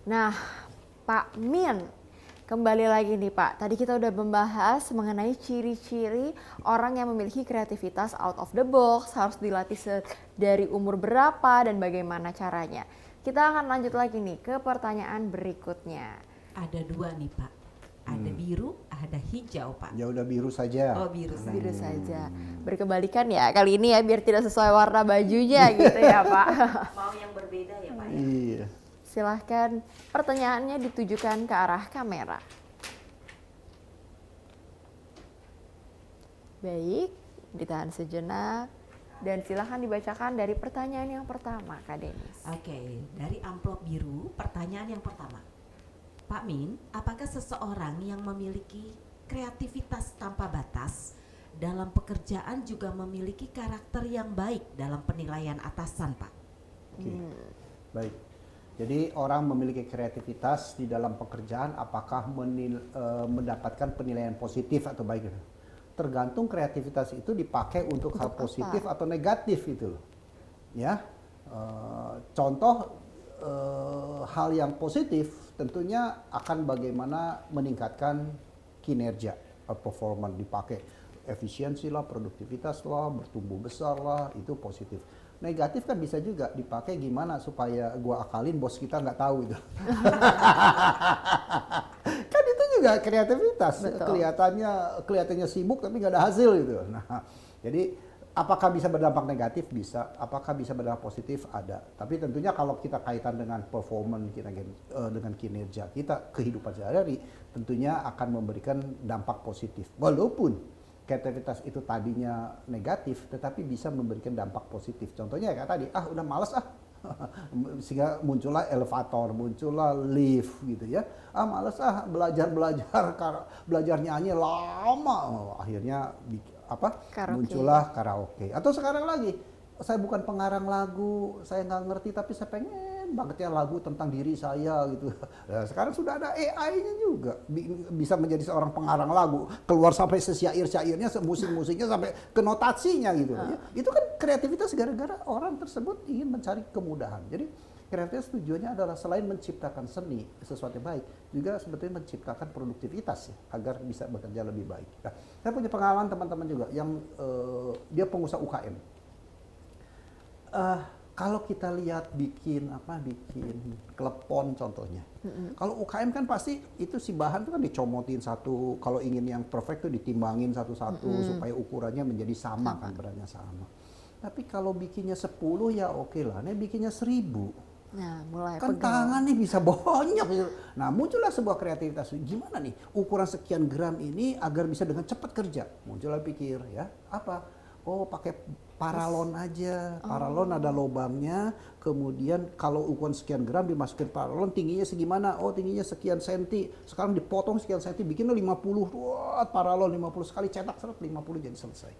Nah, Pak Min, kembali lagi nih Pak. Tadi kita udah membahas mengenai ciri-ciri orang yang memiliki kreativitas out of the box, harus dilatih dari umur berapa dan bagaimana caranya. Kita akan lanjut lagi nih ke pertanyaan berikutnya. Ada dua nih Pak. Ada biru, ada hijau Pak. Ya udah biru saja. Oh biru saja. Biru saja. Berkebalikan ya kali ini ya, biar tidak sesuai warna bajunya gitu ya Pak. Mau yang berbeda ya Pak ya? Iya. Silahkan, pertanyaannya ditujukan ke arah kamera. Baik, ditahan sejenak. Dan silahkan dibacakan dari pertanyaan yang pertama, Kak Denis. Oke, dari amplop biru, pertanyaan yang pertama. Pak Min, apakah seseorang yang memiliki kreativitas tanpa batas dalam pekerjaan juga memiliki karakter yang baik dalam penilaian atasan, Pak? Oke. Baik. Jadi orang memiliki kreativitas di dalam pekerjaan apakah mendapatkan penilaian positif atau baik? Tergantung kreativitas itu dipakai untuk hal positif atau negatif itu loh. Ya. Contoh hal yang positif tentunya akan bagaimana meningkatkan kinerja, performa dipakai, efisiensi lah, produktivitas lah, bertumbuh besar lah, itu positif. Negatif kan bisa juga dipakai gimana supaya gua akalin bos kita nggak tahu itu. Kan itu juga kreativitas. Betul. Kelihatannya sibuk tapi nggak ada hasil gitu. Nah, jadi apakah bisa berdampak negatif? Bisa. Apakah bisa berdampak positif? Ada. Tapi tentunya kalau kita kaitan dengan performance kita, dengan kinerja kita, kehidupan sehari-hari, tentunya akan memberikan dampak positif. Walaupun kreativitas itu tadinya negatif, tetapi bisa memberikan dampak positif. Contohnya kayak tadi, udah malas sehingga muncullah elevator, muncullah lift gitu ya. Malas belajar nyanyi lama, akhirnya Karaoke. muncullah karaoke. Atau sekarang lagi, saya bukan pengarang lagu, saya nggak ngerti tapi saya pengen banget ya lagu tentang diri saya gitu. Nah, sekarang sudah ada AI-nya juga, bisa menjadi seorang pengarang lagu, keluar sampai sesyair-syairnya, musik-musiknya sampai ke notasinya gitu. Ya, itu kan kreativitas gara-gara orang tersebut ingin mencari kemudahan. Jadi kreativitas tujuannya adalah selain menciptakan seni, sesuatu yang baik, juga sebetulnya menciptakan produktivitas ya, agar bisa bekerja lebih baik. Nah, saya punya pengalaman teman-teman juga yang dia pengusaha UKM. Kalau kita lihat bikin klepon contohnya. Kalau UKM kan pasti itu si bahan itu kan dicomotin satu, kalau ingin yang perfect tuh ditimbangin satu-satu supaya ukurannya menjadi sama kan, beratnya sama. Tapi kalau bikinnya 10 ya oke lah, nih bikinnya 1000. Nah, mulai Kan pegal. tangan nih bisa banyak. Nah, muncullah sebuah kreativitas. Gimana nih ukuran sekian gram ini agar bisa dengan cepat kerja? Muncullah pikir ya, apa? Oh, pakai paralon aja. Paralon ada lubangnya, kemudian kalau ukuran sekian gram dimasukin paralon, tingginya segimana? Oh, tingginya sekian senti. Sekarang dipotong sekian senti, bikinnya 50. Wah, paralon 50 sekali cetak 50 jadi selesai.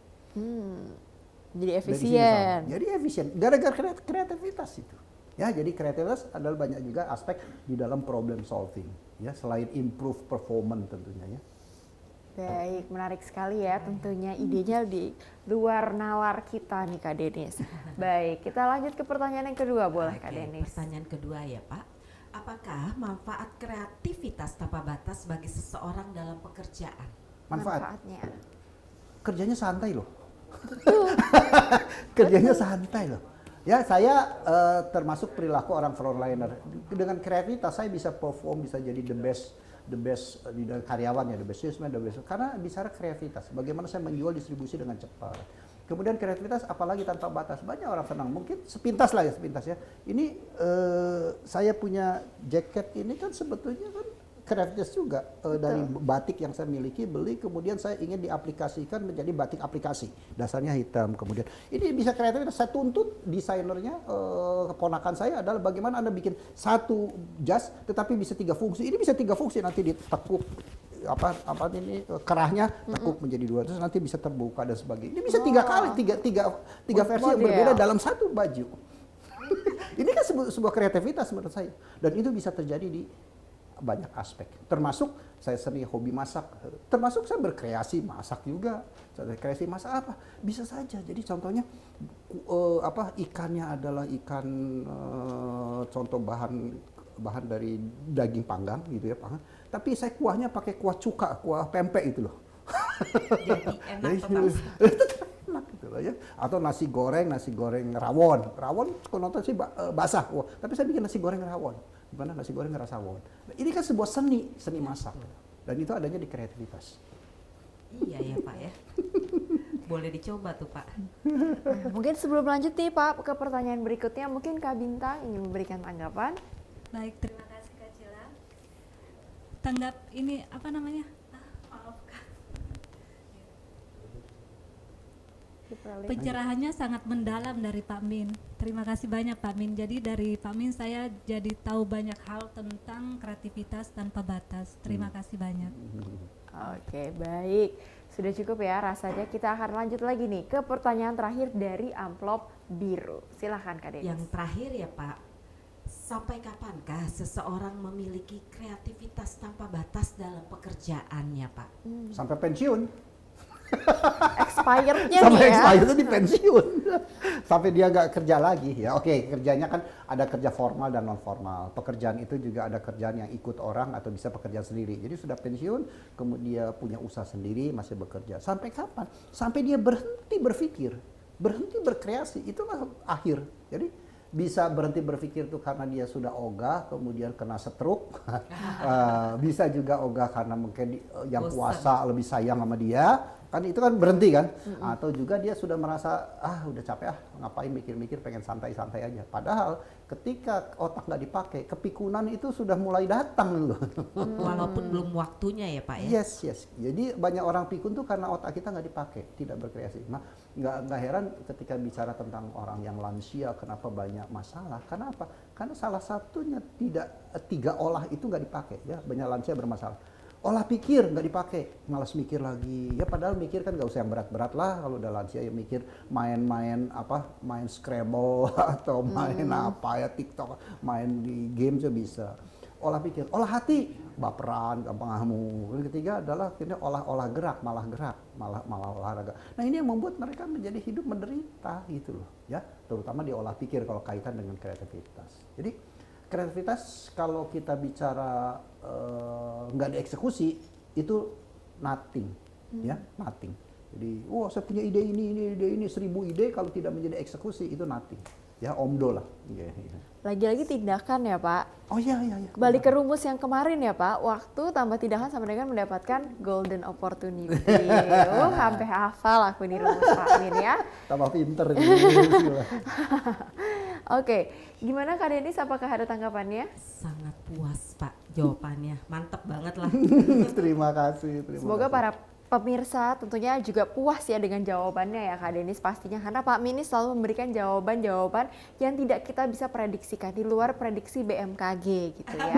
Jadi Dari sini efisien. sama. Jadi efisien. Gara-gara kreativitas itu. Ya, jadi kreativitas adalah banyak juga aspek di dalam problem solving. Ya, selain improve performance tentunya ya. Baik, menarik sekali ya tentunya idenya di luar nalar kita nih Kak Denis. Baik, kita lanjut ke pertanyaan yang kedua boleh Kak Oke, Denis. pertanyaan kedua ya Pak. Apakah manfaat kreativitas tanpa batas bagi seseorang dalam pekerjaan? Manfaatnya. Kerjanya santai loh. Kerjanya santai loh. Ya, saya termasuk perilaku orang frontliner. Dengan kreativitas saya bisa perform, bisa jadi the best di dalam karyawan ya, the best salesman, the best, karena bicara kreativitas. Bagaimana saya menjual distribusi dengan cepat. Kemudian kreativitas apalagi tanpa batas. Banyak orang senang. Mungkin sepintas lah ya, sepintas ya. Ini saya punya jaket ini kan sebetulnya kan kreativitas juga dari batik yang saya miliki, beli, kemudian saya ingin diaplikasikan menjadi batik aplikasi. Dasarnya hitam, kemudian ini bisa kreativitas. Saya tuntut desainernya, keponakan saya adalah bagaimana Anda bikin satu jas tetapi bisa 3 fungsi. Ini bisa 3 fungsi, nanti ditekuk apa ini kerahnya tekuk menjadi 2, terus nanti bisa terbuka dan sebagainya. Ini bisa 3 kali, tiga versi yang berbeda dalam satu baju. Ini kan sebuah kreativitas menurut saya, dan itu bisa terjadi di banyak aspek, termasuk saya sering hobi masak, termasuk saya berkreasi masak juga. Saya berkreasi masak apa bisa saja. Jadi contohnya ikannya adalah ikan contoh bahan dari daging panggang gitu ya, panggang. Tapi saya kuahnya pakai kuah cuka, kuah pempek itu loh. Jadi enak tetap. Enak gitu loh ya. Atau nasi goreng rawon. Rawon konotasi basah. Wah, tapi saya bikin nasi goreng rawon. Gimana nasi goreng rasa rawon. Ini kan sebuah seni masak. Dan itu adanya di kreativitas. Iya ya Pak ya. Boleh dicoba tuh Pak. Nah, mungkin sebelum lanjut nih Pak ke pertanyaan berikutnya, mungkin Kak Bintang ingin memberikan tanggapan. Baik, terima kasih Kak Cila. Tanggap ini apa namanya? Maaf Kak. Pencerahannya sangat mendalam dari Pak Min. Terima kasih banyak Pak Min. Jadi dari Pak Min saya jadi tahu banyak hal tentang kreativitas tanpa batas. Terima kasih banyak. Oke, baik. Sudah cukup ya rasanya. Kita akan lanjut lagi nih ke pertanyaan terakhir dari amplop biru. Silahkan Kak Denis. Yang terakhir ya Pak, sampai kapankah seseorang memiliki kreativitas tanpa batas dalam pekerjaannya Pak? Sampai pensiun. Expirednya Sampai nih ya. expired itu di pensiun. Sampai dia nggak kerja lagi ya. Oke, kerjanya kan ada kerja formal dan non formal. Pekerjaan itu juga ada kerjaan yang ikut orang atau bisa pekerjaan sendiri. Jadi sudah pensiun, kemudian dia punya usaha sendiri, masih bekerja. Sampai kapan? Sampai dia berhenti berpikir, berhenti berkreasi. Itulah akhir. Jadi bisa berhenti berpikir itu karena dia sudah ogah, kemudian kena stroke. Bisa juga ogah karena mungkin yang Bosan. puasa lebih sayang sama dia. Kan itu kan berhenti kan, atau juga dia sudah merasa udah capek ngapain mikir-mikir, pengen santai-santai aja. Padahal ketika otak nggak dipakai, kepikunan itu sudah mulai datang loh. Walaupun belum waktunya ya Pak ya. Yes. Jadi banyak orang pikun tuh karena otak kita nggak dipakai, tidak berkreasi. Nah, nggak heran ketika bicara tentang orang yang lansia, kenapa banyak masalah? Kenapa? Karena salah satunya tidak 3 olah itu nggak dipakai ya. Banyak lansia bermasalah. Olah pikir nggak dipakai, malas mikir lagi. Ya padahal mikir kan nggak usah yang berat-berat lah. Kalau udah lansia ya mikir main Scrabble atau main apa ya TikTok, main di game juga bisa. Olah pikir, olah hati, baperan, gampang ngamuk. Dan ketiga adalah akhirnya olah gerak, malah olahraga. Nah ini yang membuat mereka menjadi hidup menderita gitu loh, ya. Terutama di olah pikir kalau kaitan dengan kreativitas. Jadi kreativitas kalau kita bicara nggak dieksekusi itu nothing, ya nothing. Jadi, saya punya ide ini 1000 ide kalau tidak menjadi eksekusi itu nothing. Ya omdo lah. Lagi-lagi tindakan ya Pak. Oh iya. Kembali ke rumus yang kemarin ya Pak, waktu tambah tindakan sama dengan mendapatkan golden opportunity. Sampai hafal aku nih rumus Pak Min ya. Tambah pinter. Oke, gimana Kak Denis, apakah ada tanggapannya? Sangat puas Pak jawabannya, mantep banget lah. Terima kasih. Semoga para pemirsa tentunya juga puas ya dengan jawabannya ya Kak Denis pastinya, karena Pak Min ini selalu memberikan jawaban-jawaban yang tidak kita bisa prediksikan, di luar prediksi BMKG gitu ya.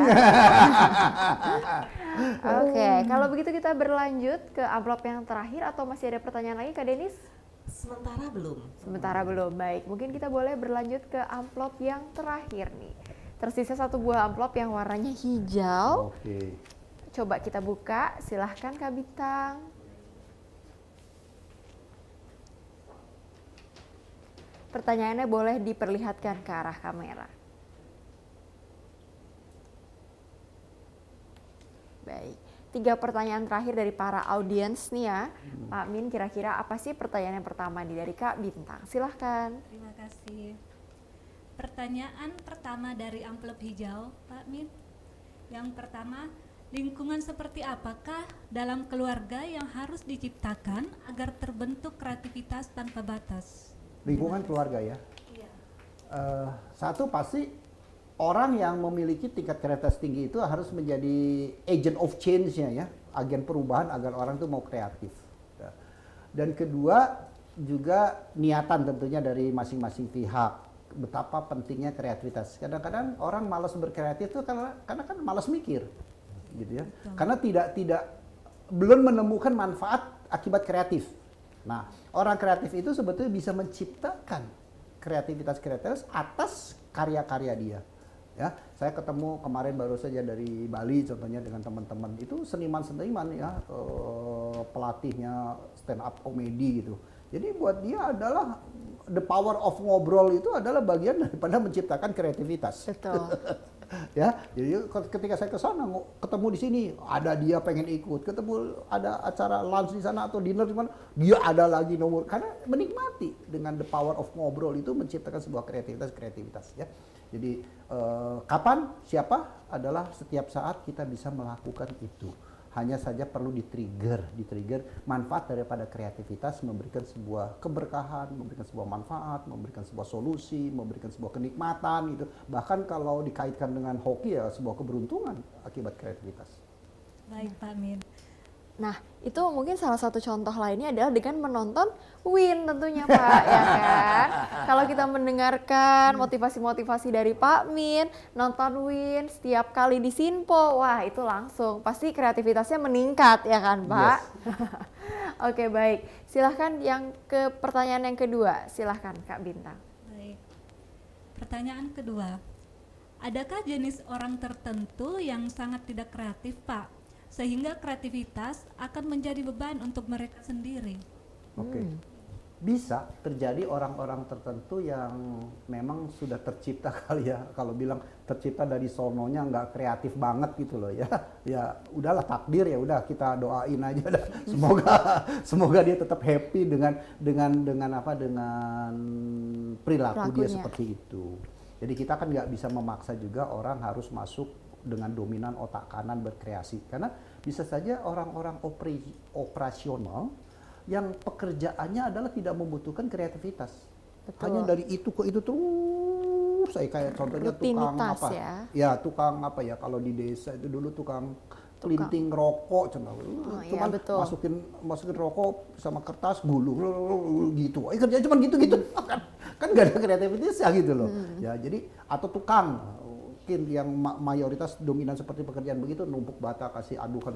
Oke, kalau begitu kita berlanjut ke amplop yang terakhir atau masih ada pertanyaan lagi Kak Denis? Sementara belum. Sementara belum, baik. Mungkin kita boleh berlanjut ke amplop yang terakhir nih. Tersisa satu buah amplop yang warnanya hijau. Oke. Coba kita buka, silahkan Kak Bintang. Pertanyaannya boleh diperlihatkan ke arah kamera. Baik, 3 pertanyaan terakhir dari para audiens nih ya. Pak Min, kira-kira apa sih pertanyaan yang pertama nih dari Kak Bintang? Silahkan. Terima kasih. Pertanyaan pertama dari amplop hijau, Pak Min. Yang pertama, lingkungan seperti apakah dalam keluarga yang harus diciptakan agar terbentuk kreativitas tanpa batas? Lingkungan keluarga ya. Iya. Satu pasti orang yang memiliki tingkat kreativitas tinggi itu harus menjadi agent of change-nya ya, agen perubahan agar orang itu mau kreatif. Ya. Dan kedua juga niatan tentunya dari masing-masing pihak, betapa pentingnya kreativitas. Kadang-kadang orang malas berkreatif itu karena kan malas mikir, gitu ya. Betul. Karena tidak belum menemukan manfaat akibat kreatif. Nah, orang kreatif itu sebetulnya bisa menciptakan kreativitas atas karya-karya dia. Ya, saya ketemu kemarin baru saja dari Bali contohnya dengan teman-teman itu seniman-seniman ya, pelatihnya stand up comedy gitu. Jadi buat dia adalah the power of ngobrol itu adalah bagian daripada menciptakan kreativitas. Betul. Ya, jadi ketika saya ke sana ketemu di sini ada dia pengen ikut, ketemu ada acara lunch di sana atau dinner di mana dia ada lagi nomor, karena menikmati dengan the power of ngobrol itu menciptakan sebuah kreativitas ya. Jadi kapan siapa adalah setiap saat kita bisa melakukan itu. Hanya saja perlu di-trigger manfaat daripada kreativitas, memberikan sebuah keberkahan, memberikan sebuah manfaat, memberikan sebuah solusi, memberikan sebuah kenikmatan gitu. Bahkan kalau dikaitkan dengan hoki ya sebuah keberuntungan akibat kreativitas. Baik Pak Min. Nah, itu mungkin salah satu contoh lainnya adalah dengan menonton Win tentunya Pak, ya kan? Kalau kita mendengarkan motivasi-motivasi dari Pak Min, nonton Win setiap kali di Sinpo, wah itu langsung pasti kreativitasnya meningkat ya kan Pak? Yes. Oke baik, silahkan yang ke pertanyaan yang kedua, silahkan Kak Bintang. Baik. Pertanyaan kedua, adakah jenis orang tertentu yang sangat tidak kreatif Pak? Sehingga kreativitas akan menjadi beban untuk mereka sendiri. Oke. Bisa terjadi orang-orang tertentu yang memang sudah tercipta kali ya, kalau bilang tercipta dari sononya nggak kreatif banget gitu loh ya. Ya udahlah takdir ya udah kita doain aja dah. Semoga dia tetap happy dengan perilaku dia seperti itu. Jadi kita kan nggak bisa memaksa juga orang harus masuk dengan dominan otak kanan berkreasi, karena bisa saja orang-orang operasional yang pekerjaannya adalah tidak membutuhkan kreativitas. Betul. Hanya dari itu ke itu terus, saya kayak contohnya tukang apa ya, tukang apa ya, kalau di desa itu dulu tukang kelinting rokok contoh, cuman iya, masukin rokok sama kertas gulung gitu, kerjanya cuman gitu kan gak ada kreativitasnya gitu loh. Ya jadi atau tukang mungkin yang mayoritas dominan seperti pekerjaan begitu, numpuk bata kasih adukan,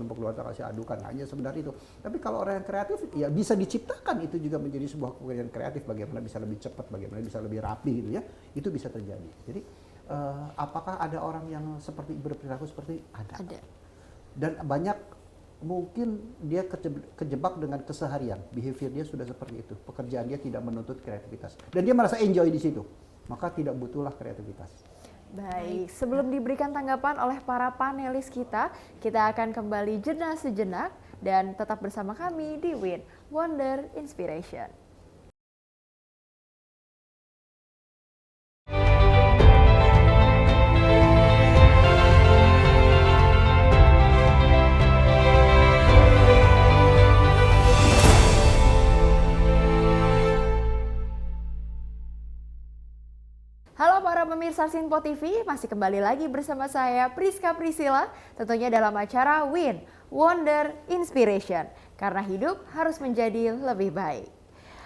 hanya sebenarnya itu. Tapi kalau orang yang kreatif ya bisa diciptakan itu juga menjadi sebuah pekerjaan kreatif, bagaimana bisa lebih cepat, bagaimana bisa lebih rapi gitu ya, itu bisa terjadi. Jadi apakah ada orang yang seperti berperilaku seperti ada. Dan banyak mungkin dia kejebak dengan keseharian, behavior dia sudah seperti itu, pekerjaan dia tidak menuntut kreativitas dan dia merasa enjoy di situ, maka tidak butuhlah kreativitas. Baik, sebelum diberikan tanggapan oleh para panelis kita akan kembali jeda sejenak dan tetap bersama kami di Win Wonder Inspiration. Halo para pemirsa Sinpo TV, masih kembali lagi bersama saya Priska Priscilla, tentunya dalam acara Win, Wonder, Inspiration, karena hidup harus menjadi lebih baik.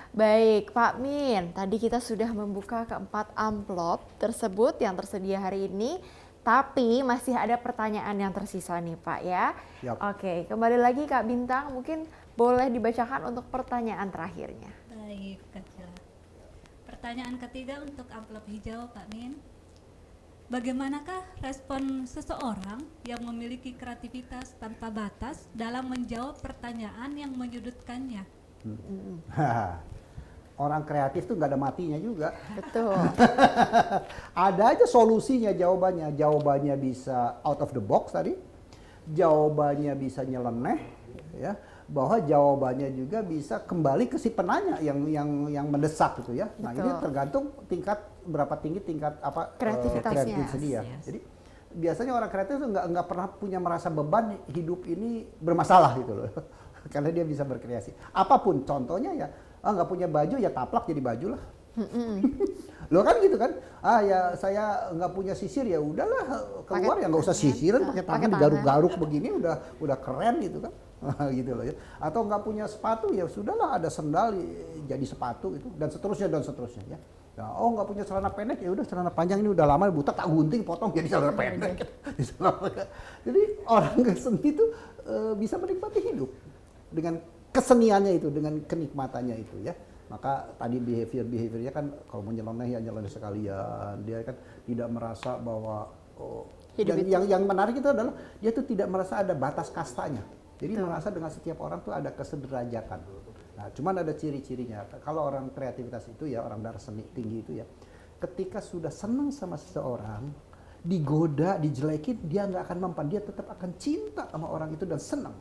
Baik Pak Min, tadi kita sudah membuka keempat amplop tersebut yang tersedia hari ini, tapi masih ada pertanyaan yang tersisa nih Pak ya. Yap. Oke, kembali lagi Kak Bintang, mungkin boleh dibacakan untuk pertanyaan terakhirnya. Baik, Kak Cila. Pertanyaan ketiga untuk amplop hijau, Pak Min. Bagaimanakah respon seseorang yang memiliki kreativitas tanpa batas dalam menjawab pertanyaan yang menyudutkannya? Orang kreatif tuh nggak ada matinya juga. Betul. Ada aja solusinya, jawabannya. Jawabannya bisa out of the box tadi. Jawabannya bisa nyeleneh, ya. Bahwa jawabannya juga bisa kembali ke si penanya yang mendesak gitu ya. Nah, ini Betul. tergantung berapa tinggi tingkat Kreativitasnya. kreatif dia. Yes. Jadi biasanya orang kreatif tuh nggak pernah punya merasa beban hidup ini bermasalah gitu loh. Karena dia bisa berkreasi. Apapun contohnya ya, nggak punya baju ya taplak jadi baju lah. Lo kan gitu kan? Ya saya nggak punya sisir ya udahlah keluar ya nggak usah sisiran pakai tangan tangan. digaruk-garuk begini udah keren gitu kan? Gitu loh ya. Atau nggak punya sepatu ya sudahlah ada sendal jadi sepatu gitu dan seterusnya ya. Nah, nggak punya celana pendek ya udah celana panjang ini udah lama butak tak gunting potong jadi celana pendek. Jadi orang seni itu bisa menikmati hidup dengan keseniannya itu, dengan kenikmatannya itu ya. Maka tadi behaviornya kan kalau mau nyeleneh ya nyeleneh sekalian. Dia kan tidak merasa bahwa Hidup itu. yang menarik itu adalah dia tuh tidak merasa ada batas kastanya. Jadi merasa dengan setiap orang tuh ada kesederajatan. Nah, cuman ada ciri-cirinya. Kalau orang kreativitas itu ya, orang darah seni tinggi itu ya, ketika sudah senang sama seseorang, digoda, dijelekin, dia nggak akan mempan. Dia tetap akan cinta sama orang itu dan senang.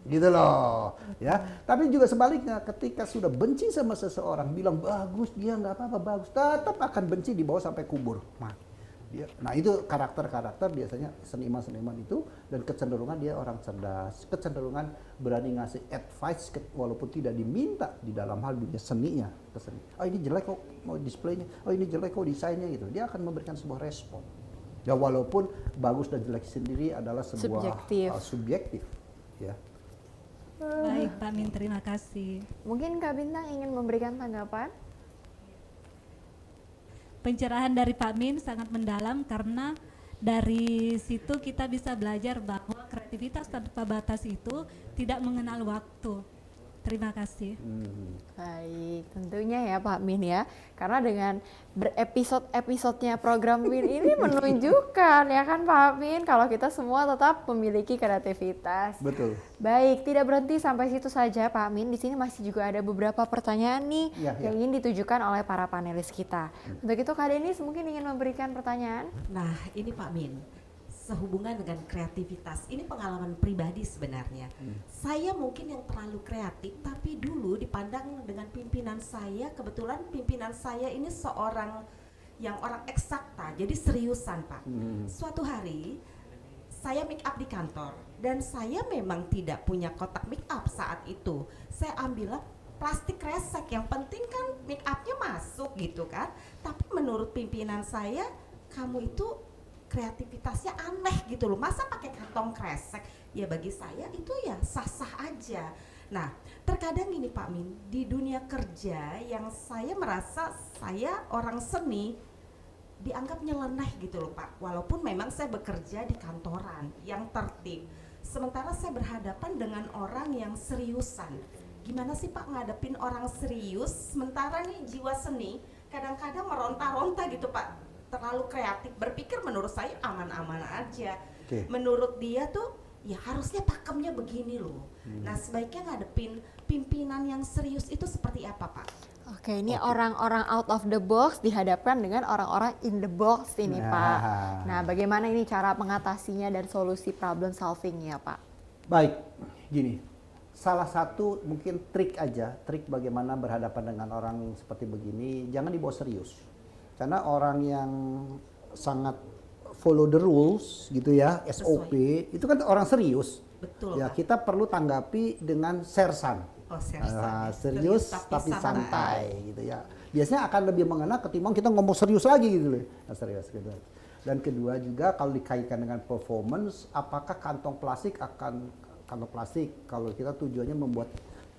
Gitu loh, ya. Tapi juga sebaliknya, ketika sudah benci sama seseorang, bilang bagus, dia nggak apa-apa bagus, tetap akan benci dibawa sampai kubur. Nah itu karakter-karakter biasanya seniman-seniman itu dan kecenderungan dia orang cerdas, kecenderungan berani ngasih advice walaupun tidak diminta di dalam hal dunia seninya. Oh ini jelek kok mau displaynya, oh ini jelek kok desainnya gitu. Dia akan memberikan sebuah respon. Ya walaupun bagus dan jelek sendiri adalah sebuah subjektif, ya. Baik, Pak Min, terima kasih. Mungkin Kak Bintang ingin memberikan tanggapan? Pencerahan dari Pak Min sangat mendalam karena dari situ kita bisa belajar bahwa kreativitas tanpa batas itu tidak mengenal waktu. Terima kasih. Baik, tentunya ya Pak Min ya. Karena dengan berepisode-episodenya program Win ini menunjukkan ya kan Pak Min kalau kita semua tetap memiliki kreativitas. Betul. Baik, tidak berhenti sampai situ saja Pak Min. Di sini masih juga ada beberapa pertanyaan nih yang ingin ditujukan oleh para panelis kita. Untuk itu Kak Denis mungkin ingin memberikan pertanyaan. Nah, ini Pak Min, sehubungan dengan kreativitas, ini pengalaman pribadi sebenarnya. Saya mungkin yang terlalu kreatif, tapi dulu dipandang dengan pimpinan saya, kebetulan pimpinan saya ini seorang yang orang eksakta, jadi seriusan Pak. Suatu hari, saya make up di kantor, dan saya memang tidak punya kotak make up saat itu. Saya ambillah plastik kresek, yang penting kan make upnya masuk gitu kan. Tapi menurut pimpinan saya, kamu itu kreativitasnya aneh gitu loh, masa pakai kantong kresek? Ya bagi saya itu ya sah-sah aja. Nah terkadang ini Pak Min, di dunia kerja yang saya merasa saya orang seni dianggap nyeleneh gitu loh Pak, walaupun memang saya bekerja di kantoran yang tertib, sementara saya berhadapan dengan orang yang seriusan. Gimana sih Pak ngadepin orang serius sementara nih jiwa seni kadang-kadang meronta-ronta gitu Pak, terlalu kreatif, berpikir menurut saya aman-aman aja. Menurut dia tuh ya harusnya pakemnya begini loh. Nah sebaiknya ngadepin pimpinan yang serius itu seperti apa Pak? Oke, ini orang-orang out of the box dihadapkan dengan orang-orang in the box ini Pak. Nah bagaimana ini cara mengatasinya dan solusi problem solvingnya Pak? Baik, gini, salah satu mungkin trik bagaimana berhadapan dengan orang seperti begini, jangan dibawa serius. Karena orang yang sangat follow the rules gitu ya, SOP, itu kan orang serius. Betul. Ya, kita perlu tanggapi dengan sersan. Oh, sersan. Serius tapi santai gitu ya. biasanya akan lebih mengena ketimbang kita ngomong serius lagi gitu loh. Nah, serius gitu. Dan kedua juga kalau dikaitkan dengan performance, apakah kantong plastik kalau kita tujuannya membuat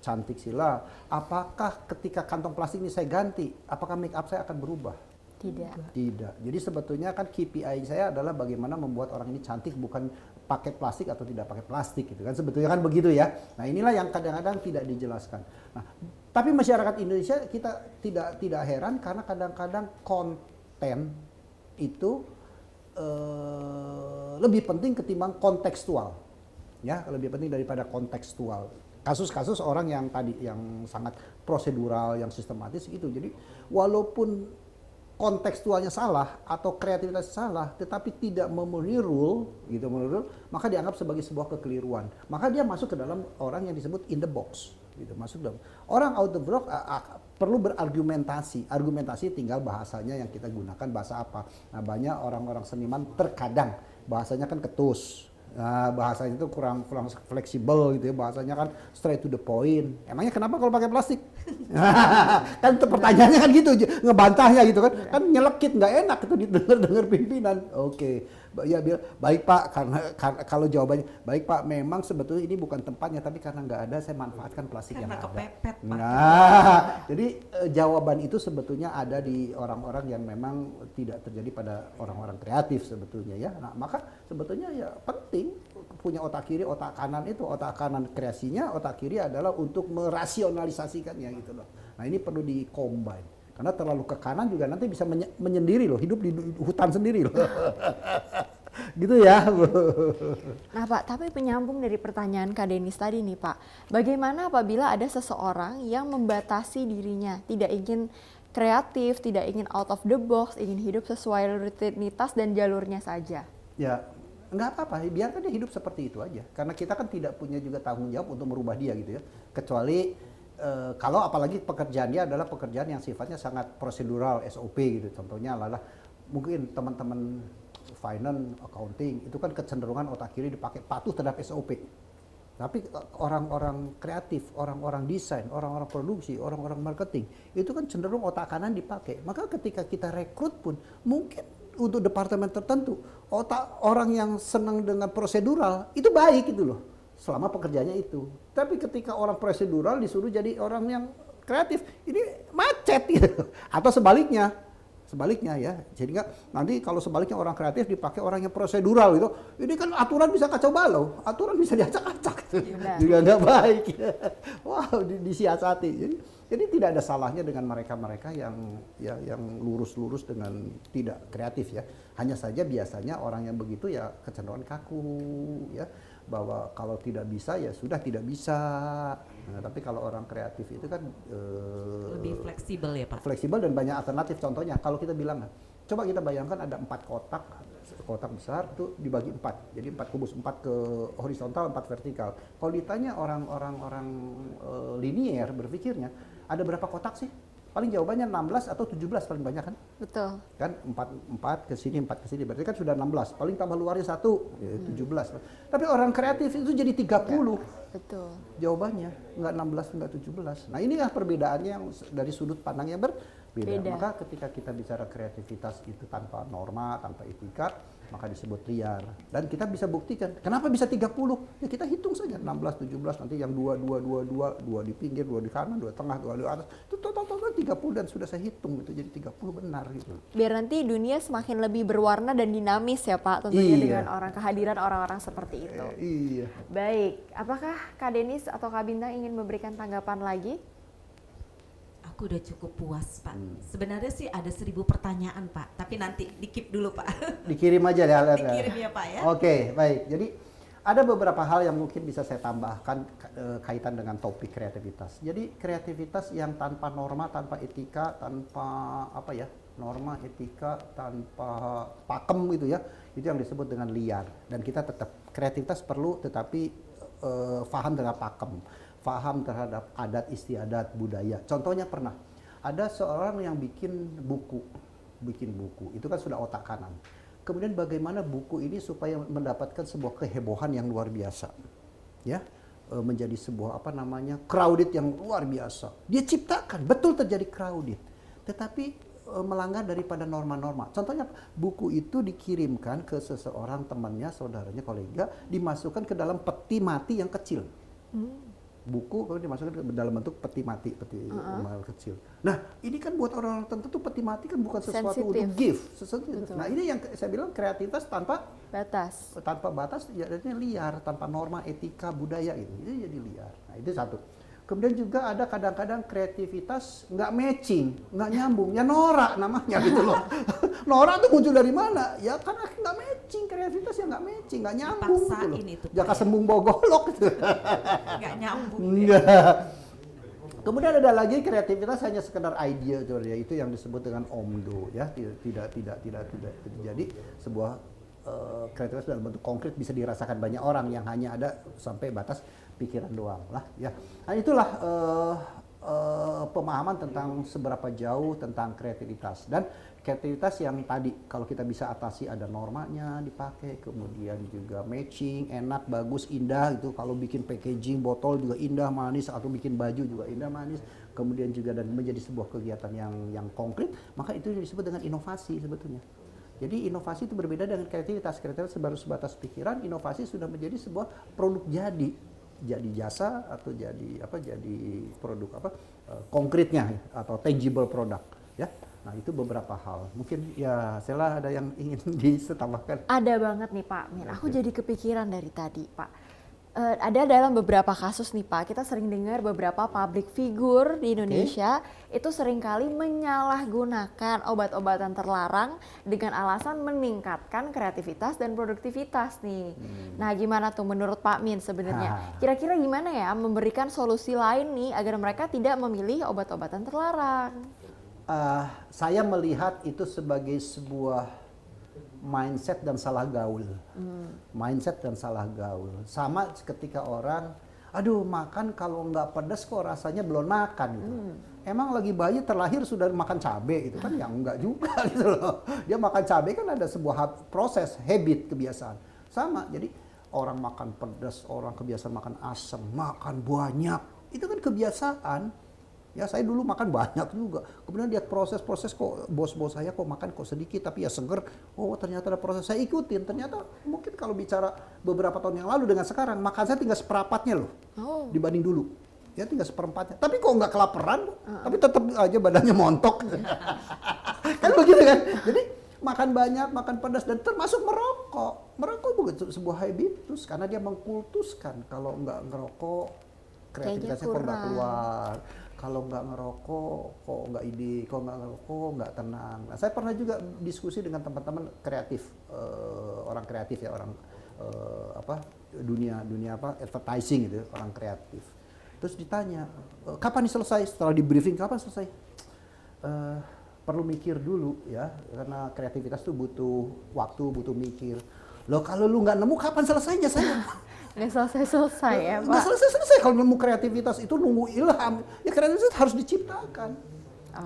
cantik sila, apakah ketika kantong plastik ini saya ganti, apakah make up saya akan berubah? Tidak. Jadi sebetulnya kan KPI saya adalah bagaimana membuat orang ini cantik, bukan pakai plastik atau tidak pakai plastik gitu kan. Sebetulnya kan begitu ya. Nah, inilah yang kadang-kadang tidak dijelaskan. Nah, tapi masyarakat Indonesia kita tidak heran karena kadang-kadang konten itu lebih penting ketimbang kontekstual. Ya, lebih penting daripada kontekstual. Kasus-kasus orang yang tadi yang sangat prosedural, yang sistematis gitu. Jadi walaupun kontekstualnya salah atau kreativitas salah, tetapi tidak memenuhi rule, maka dianggap sebagai sebuah kekeliruan. Maka dia masuk ke dalam orang yang disebut in the box, gitu. Masuk dalam orang out the box perlu berargumentasi. Argumentasi tinggal bahasanya yang kita gunakan bahasa apa. Nah, banyak orang-orang seniman terkadang bahasanya kan ketus. Nah, bahasanya itu kurang fleksibel gitu ya, bahasanya kan straight to the point. Emangnya kenapa kalau pakai plastik? Kan pertanyaannya kan gitu, ngebantahnya gitu kan, kan nyelekit, nggak enak itu didengar pimpinan. Oke, ya baik Pak, karena kalau jawabannya baik Pak, memang sebetulnya ini bukan tempatnya, tapi karena nggak ada saya manfaatkan plastik Karena yang ada. kepepet, Pak. Nah, jadi jawaban itu sebetulnya ada di orang-orang yang memang tidak terjadi pada orang-orang kreatif sebetulnya ya. Nah, maka sebetulnya ya penting punya otak kiri, otak kanan itu. Otak kanan kreasinya, otak kiri adalah untuk merasionalisasikannya gitu loh. Nah, ini perlu di-combine. Karena terlalu ke kanan juga nanti bisa menyendiri loh, hidup di hutan sendiri loh. Gitu ya. Nah Pak, tapi penyambung dari pertanyaan Kak Denis tadi nih Pak, bagaimana apabila ada seseorang yang membatasi dirinya, tidak ingin kreatif, tidak ingin out of the box, ingin hidup sesuai rutinitas dan jalurnya saja? Ya, nggak apa-apa, biarkan dia hidup seperti itu aja. Karena kita kan tidak punya juga tanggung jawab untuk merubah dia gitu ya. Kecuali kalau apalagi pekerjaan dia adalah pekerjaan yang sifatnya sangat prosedural, SOP gitu. Contohnya adalah mungkin teman-teman finance, accounting, itu kan kecenderungan otak kiri dipakai patuh terhadap SOP. Tapi orang-orang kreatif, orang-orang desain, orang-orang produksi, orang-orang marketing, itu kan cenderung otak kanan dipakai. Maka ketika kita rekrut pun, mungkin untuk departemen tertentu, otak orang yang senang dengan prosedural, itu baik gitu loh, selama pekerjaannya itu. Tapi ketika orang prosedural disuruh jadi orang yang kreatif, ini macet gitu. Atau sebaliknya ya. Jadi nanti kalau sebaliknya orang kreatif dipakai orang yang prosedural gitu, ini kan aturan bisa kacau balau, aturan bisa diacak-acak gitu. Juga nggak baik. Wow, disiasati. Jadi tidak ada salahnya dengan mereka-mereka yang lurus-lurus dengan tidak kreatif ya. Hanya saja biasanya orang yang begitu ya kecenderungan kaku ya, bahwa kalau tidak bisa ya sudah tidak bisa. Nah, tapi kalau orang kreatif itu kan Lebih fleksibel ya Pak? Fleksibel dan banyak alternatif. Contohnya kalau kita bilang, coba kita bayangkan ada 4 kotak besar itu dibagi 4, jadi 4 kubus, 4 ke horizontal, 4 vertikal. Kalau ditanya orang linier berpikirnya, ada berapa kotak sih? Paling jawabannya 16 atau 17 paling banyak kan? Betul. Kan 4 ke sini, 4 ke sini, berarti kan sudah 16. Paling tambah luarnya 1, ya 17. Tapi orang kreatif itu jadi 30. Betul. Jawabannya nggak 16, nggak 17. Nah, inilah perbedaannya yang dari sudut pandang yang berbeda. Maka ketika kita bicara kreativitas itu tanpa norma, tanpa etika, maka disebut liar. Dan kita bisa buktikan. Kenapa bisa 30? Ya kita hitung saja 16, 17, nanti yang 2 di pinggir, 2 di kanan, 2 tengah, 2 di atas. Itu total 30 dan sudah saya hitung itu jadi 30 benar gitu. Biar nanti dunia semakin lebih berwarna dan dinamis ya Pak, tentunya Iya. dengan kehadiran orang-orang seperti itu. Iya. Baik, apakah Kak Denis atau Kak Bintang ingin memberikan tanggapan lagi? Aku udah cukup puas Pak. Sebenarnya sih ada 1000 pertanyaan Pak, tapi nanti di-keep dulu Pak. Dikirim aja ya. Dikirim ya Pak ya. Oke, baik. Jadi ada beberapa hal yang mungkin bisa saya tambahkan kaitan dengan topik kreativitas. Jadi kreativitas yang tanpa norma, tanpa etika, tanpa norma, etika, tanpa pakem gitu ya, itu yang disebut dengan liar. Dan kita tetap kreativitas perlu, tetapi paham dengan pakem, paham terhadap adat istiadat budaya. Contohnya pernah ada seorang yang bikin buku, itu kan sudah otak kanan. Kemudian bagaimana buku ini supaya mendapatkan sebuah kehebohan yang luar biasa, ya, menjadi sebuah crowded yang luar biasa. Dia ciptakan, betul terjadi crowded. tetapi melanggar daripada norma-norma. Contohnya buku itu dikirimkan ke seseorang temannya, saudaranya, kolega, dimasukkan ke dalam peti mati yang kecil. Buku kalau dimasukkan ke dalam bentuk peti mati, peti kecil. Nah, ini kan buat orang-orang tertentu peti mati kan bukan sesuatu Sensitif. untuk gift, sesuatu. Nah, ini yang saya bilang kreativitas tanpa Batas. jadinya liar, tanpa norma etika budaya itu jadi liar. Nah, itu satu. Kemudian juga ada kadang-kadang kreativitas nggak matching, nggak nyambung, ya norak namanya gitu loh. Norak tuh muncul dari mana? Ya karena nggak matching, kreativitas yang nggak matching, nggak nyambung gitu loh. Dipaksain itu, Pak, Jaka ya. sembung bawa golok gitu. Nggak nyambung. Enggak. Kemudian ada lagi kreativitas hanya sekedar ide, ya itu yang disebut dengan omdo, ya tidak jadi sebuah kreativitas dalam bentuk konkret bisa dirasakan banyak orang yang hanya ada sampai batas pikiran doang lah, ya. Nah itulah pemahaman tentang seberapa jauh tentang kreativitas. Dan kreativitas yang tadi kalau kita bisa atasi ada normanya dipakai, kemudian juga matching, enak, bagus, indah itu kalau bikin packaging botol juga indah, manis, atau bikin baju juga indah, manis, kemudian juga dan menjadi sebuah kegiatan yang konkret, maka itu disebut dengan inovasi sebetulnya. Jadi inovasi itu berbeda dengan kreativitas. Kreativitas baru sebatas pikiran, inovasi sudah menjadi sebuah produk jadi jasa atau jadi produk konkretnya atau tangible product, ya. Nah, itu beberapa hal. Mungkin ya Sela ada yang ingin ditambahkan. Ada banget nih Pak Min, aku jadi kepikiran dari tadi Pak. Ada dalam beberapa kasus nih Pak, kita sering dengar beberapa public figure di Indonesia itu seringkali menyalahgunakan obat-obatan terlarang dengan alasan meningkatkan kreativitas dan produktivitas nih. Nah gimana tuh menurut Pak Min sebenarnya? Kira-kira gimana ya memberikan solusi lain nih agar mereka tidak memilih obat-obatan terlarang? Saya melihat itu sebagai sebuah mindset dan salah gaul. Mindset dan salah gaul. Sama ketika orang, aduh makan kalau nggak pedas kok rasanya belum makan gitu. Emang lagi bayi terlahir sudah makan cabai gitu kan? Ya enggak juga gitu loh. Dia makan cabai kan ada sebuah proses, habit, kebiasaan. Sama, jadi orang makan pedas, orang kebiasaan makan asam, makan banyak. Itu kan kebiasaan. Ya saya dulu makan banyak juga. Kemudian lihat proses-proses kok bos-bos saya kok makan kok sedikit tapi ya seger. Oh ternyata ada proses saya ikutin. Ternyata mungkin kalau bicara beberapa tahun yang lalu dengan sekarang makan saya tinggal seperempatnya loh dibanding dulu. Ya tinggal seperempatnya. Tapi kok nggak kelaparan, tapi tetap aja badannya montok. Kan begitu kan. Jadi makan banyak, makan pedas dan termasuk merokok. Merokok bukan sebuah habitus karena dia mengkultuskan kalau nggak ngerokok kreativitasnya kok nggak keluar. Kalau nggak ngerokok, kok nggak ide, kok nggak ngerokok, nggak tenang. Nah, saya pernah juga diskusi dengan teman-teman kreatif, orang kreatif ya, orang dunia advertising gitu, orang kreatif. Terus ditanya, kapan selesai? Setelah di briefing, kapan selesai? Perlu mikir dulu ya, karena kreativitas tuh butuh waktu, butuh mikir. Loh kalau lu nggak nemu, kapan selesainya saya? Nggak selesai-selesai ya Pak? Nggak selesai kalau nemu kreativitas itu nunggu ilham. Ya kreativitas harus diciptakan.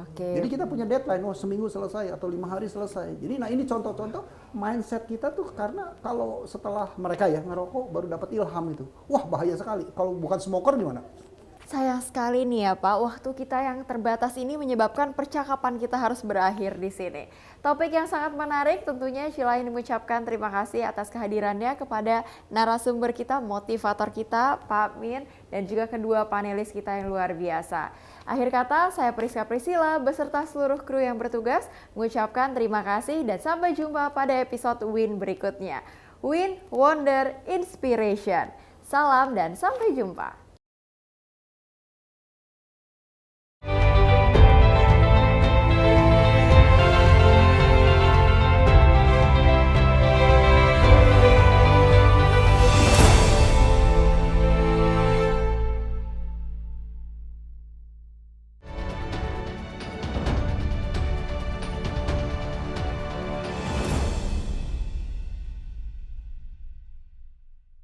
Oke. Jadi kita punya deadline, seminggu selesai atau 5 hari selesai. Jadi nah ini contoh-contoh mindset kita tuh karena kalau setelah mereka ya ngerokok baru dapat ilham itu. Wah bahaya sekali. Kalau bukan smoker gimana? Sayang sekali nih ya Pak, waktu kita yang terbatas ini menyebabkan percakapan kita harus berakhir di sini. Topik yang sangat menarik tentunya Sheila ingin mengucapkan terima kasih atas kehadirannya kepada narasumber kita, motivator kita, Pak Min, dan juga kedua panelis kita yang luar biasa. Akhir kata, saya Priska Priscilla beserta seluruh kru yang bertugas mengucapkan terima kasih dan sampai jumpa pada episode Win berikutnya. Win, Wonder, Inspiration. Salam dan sampai jumpa.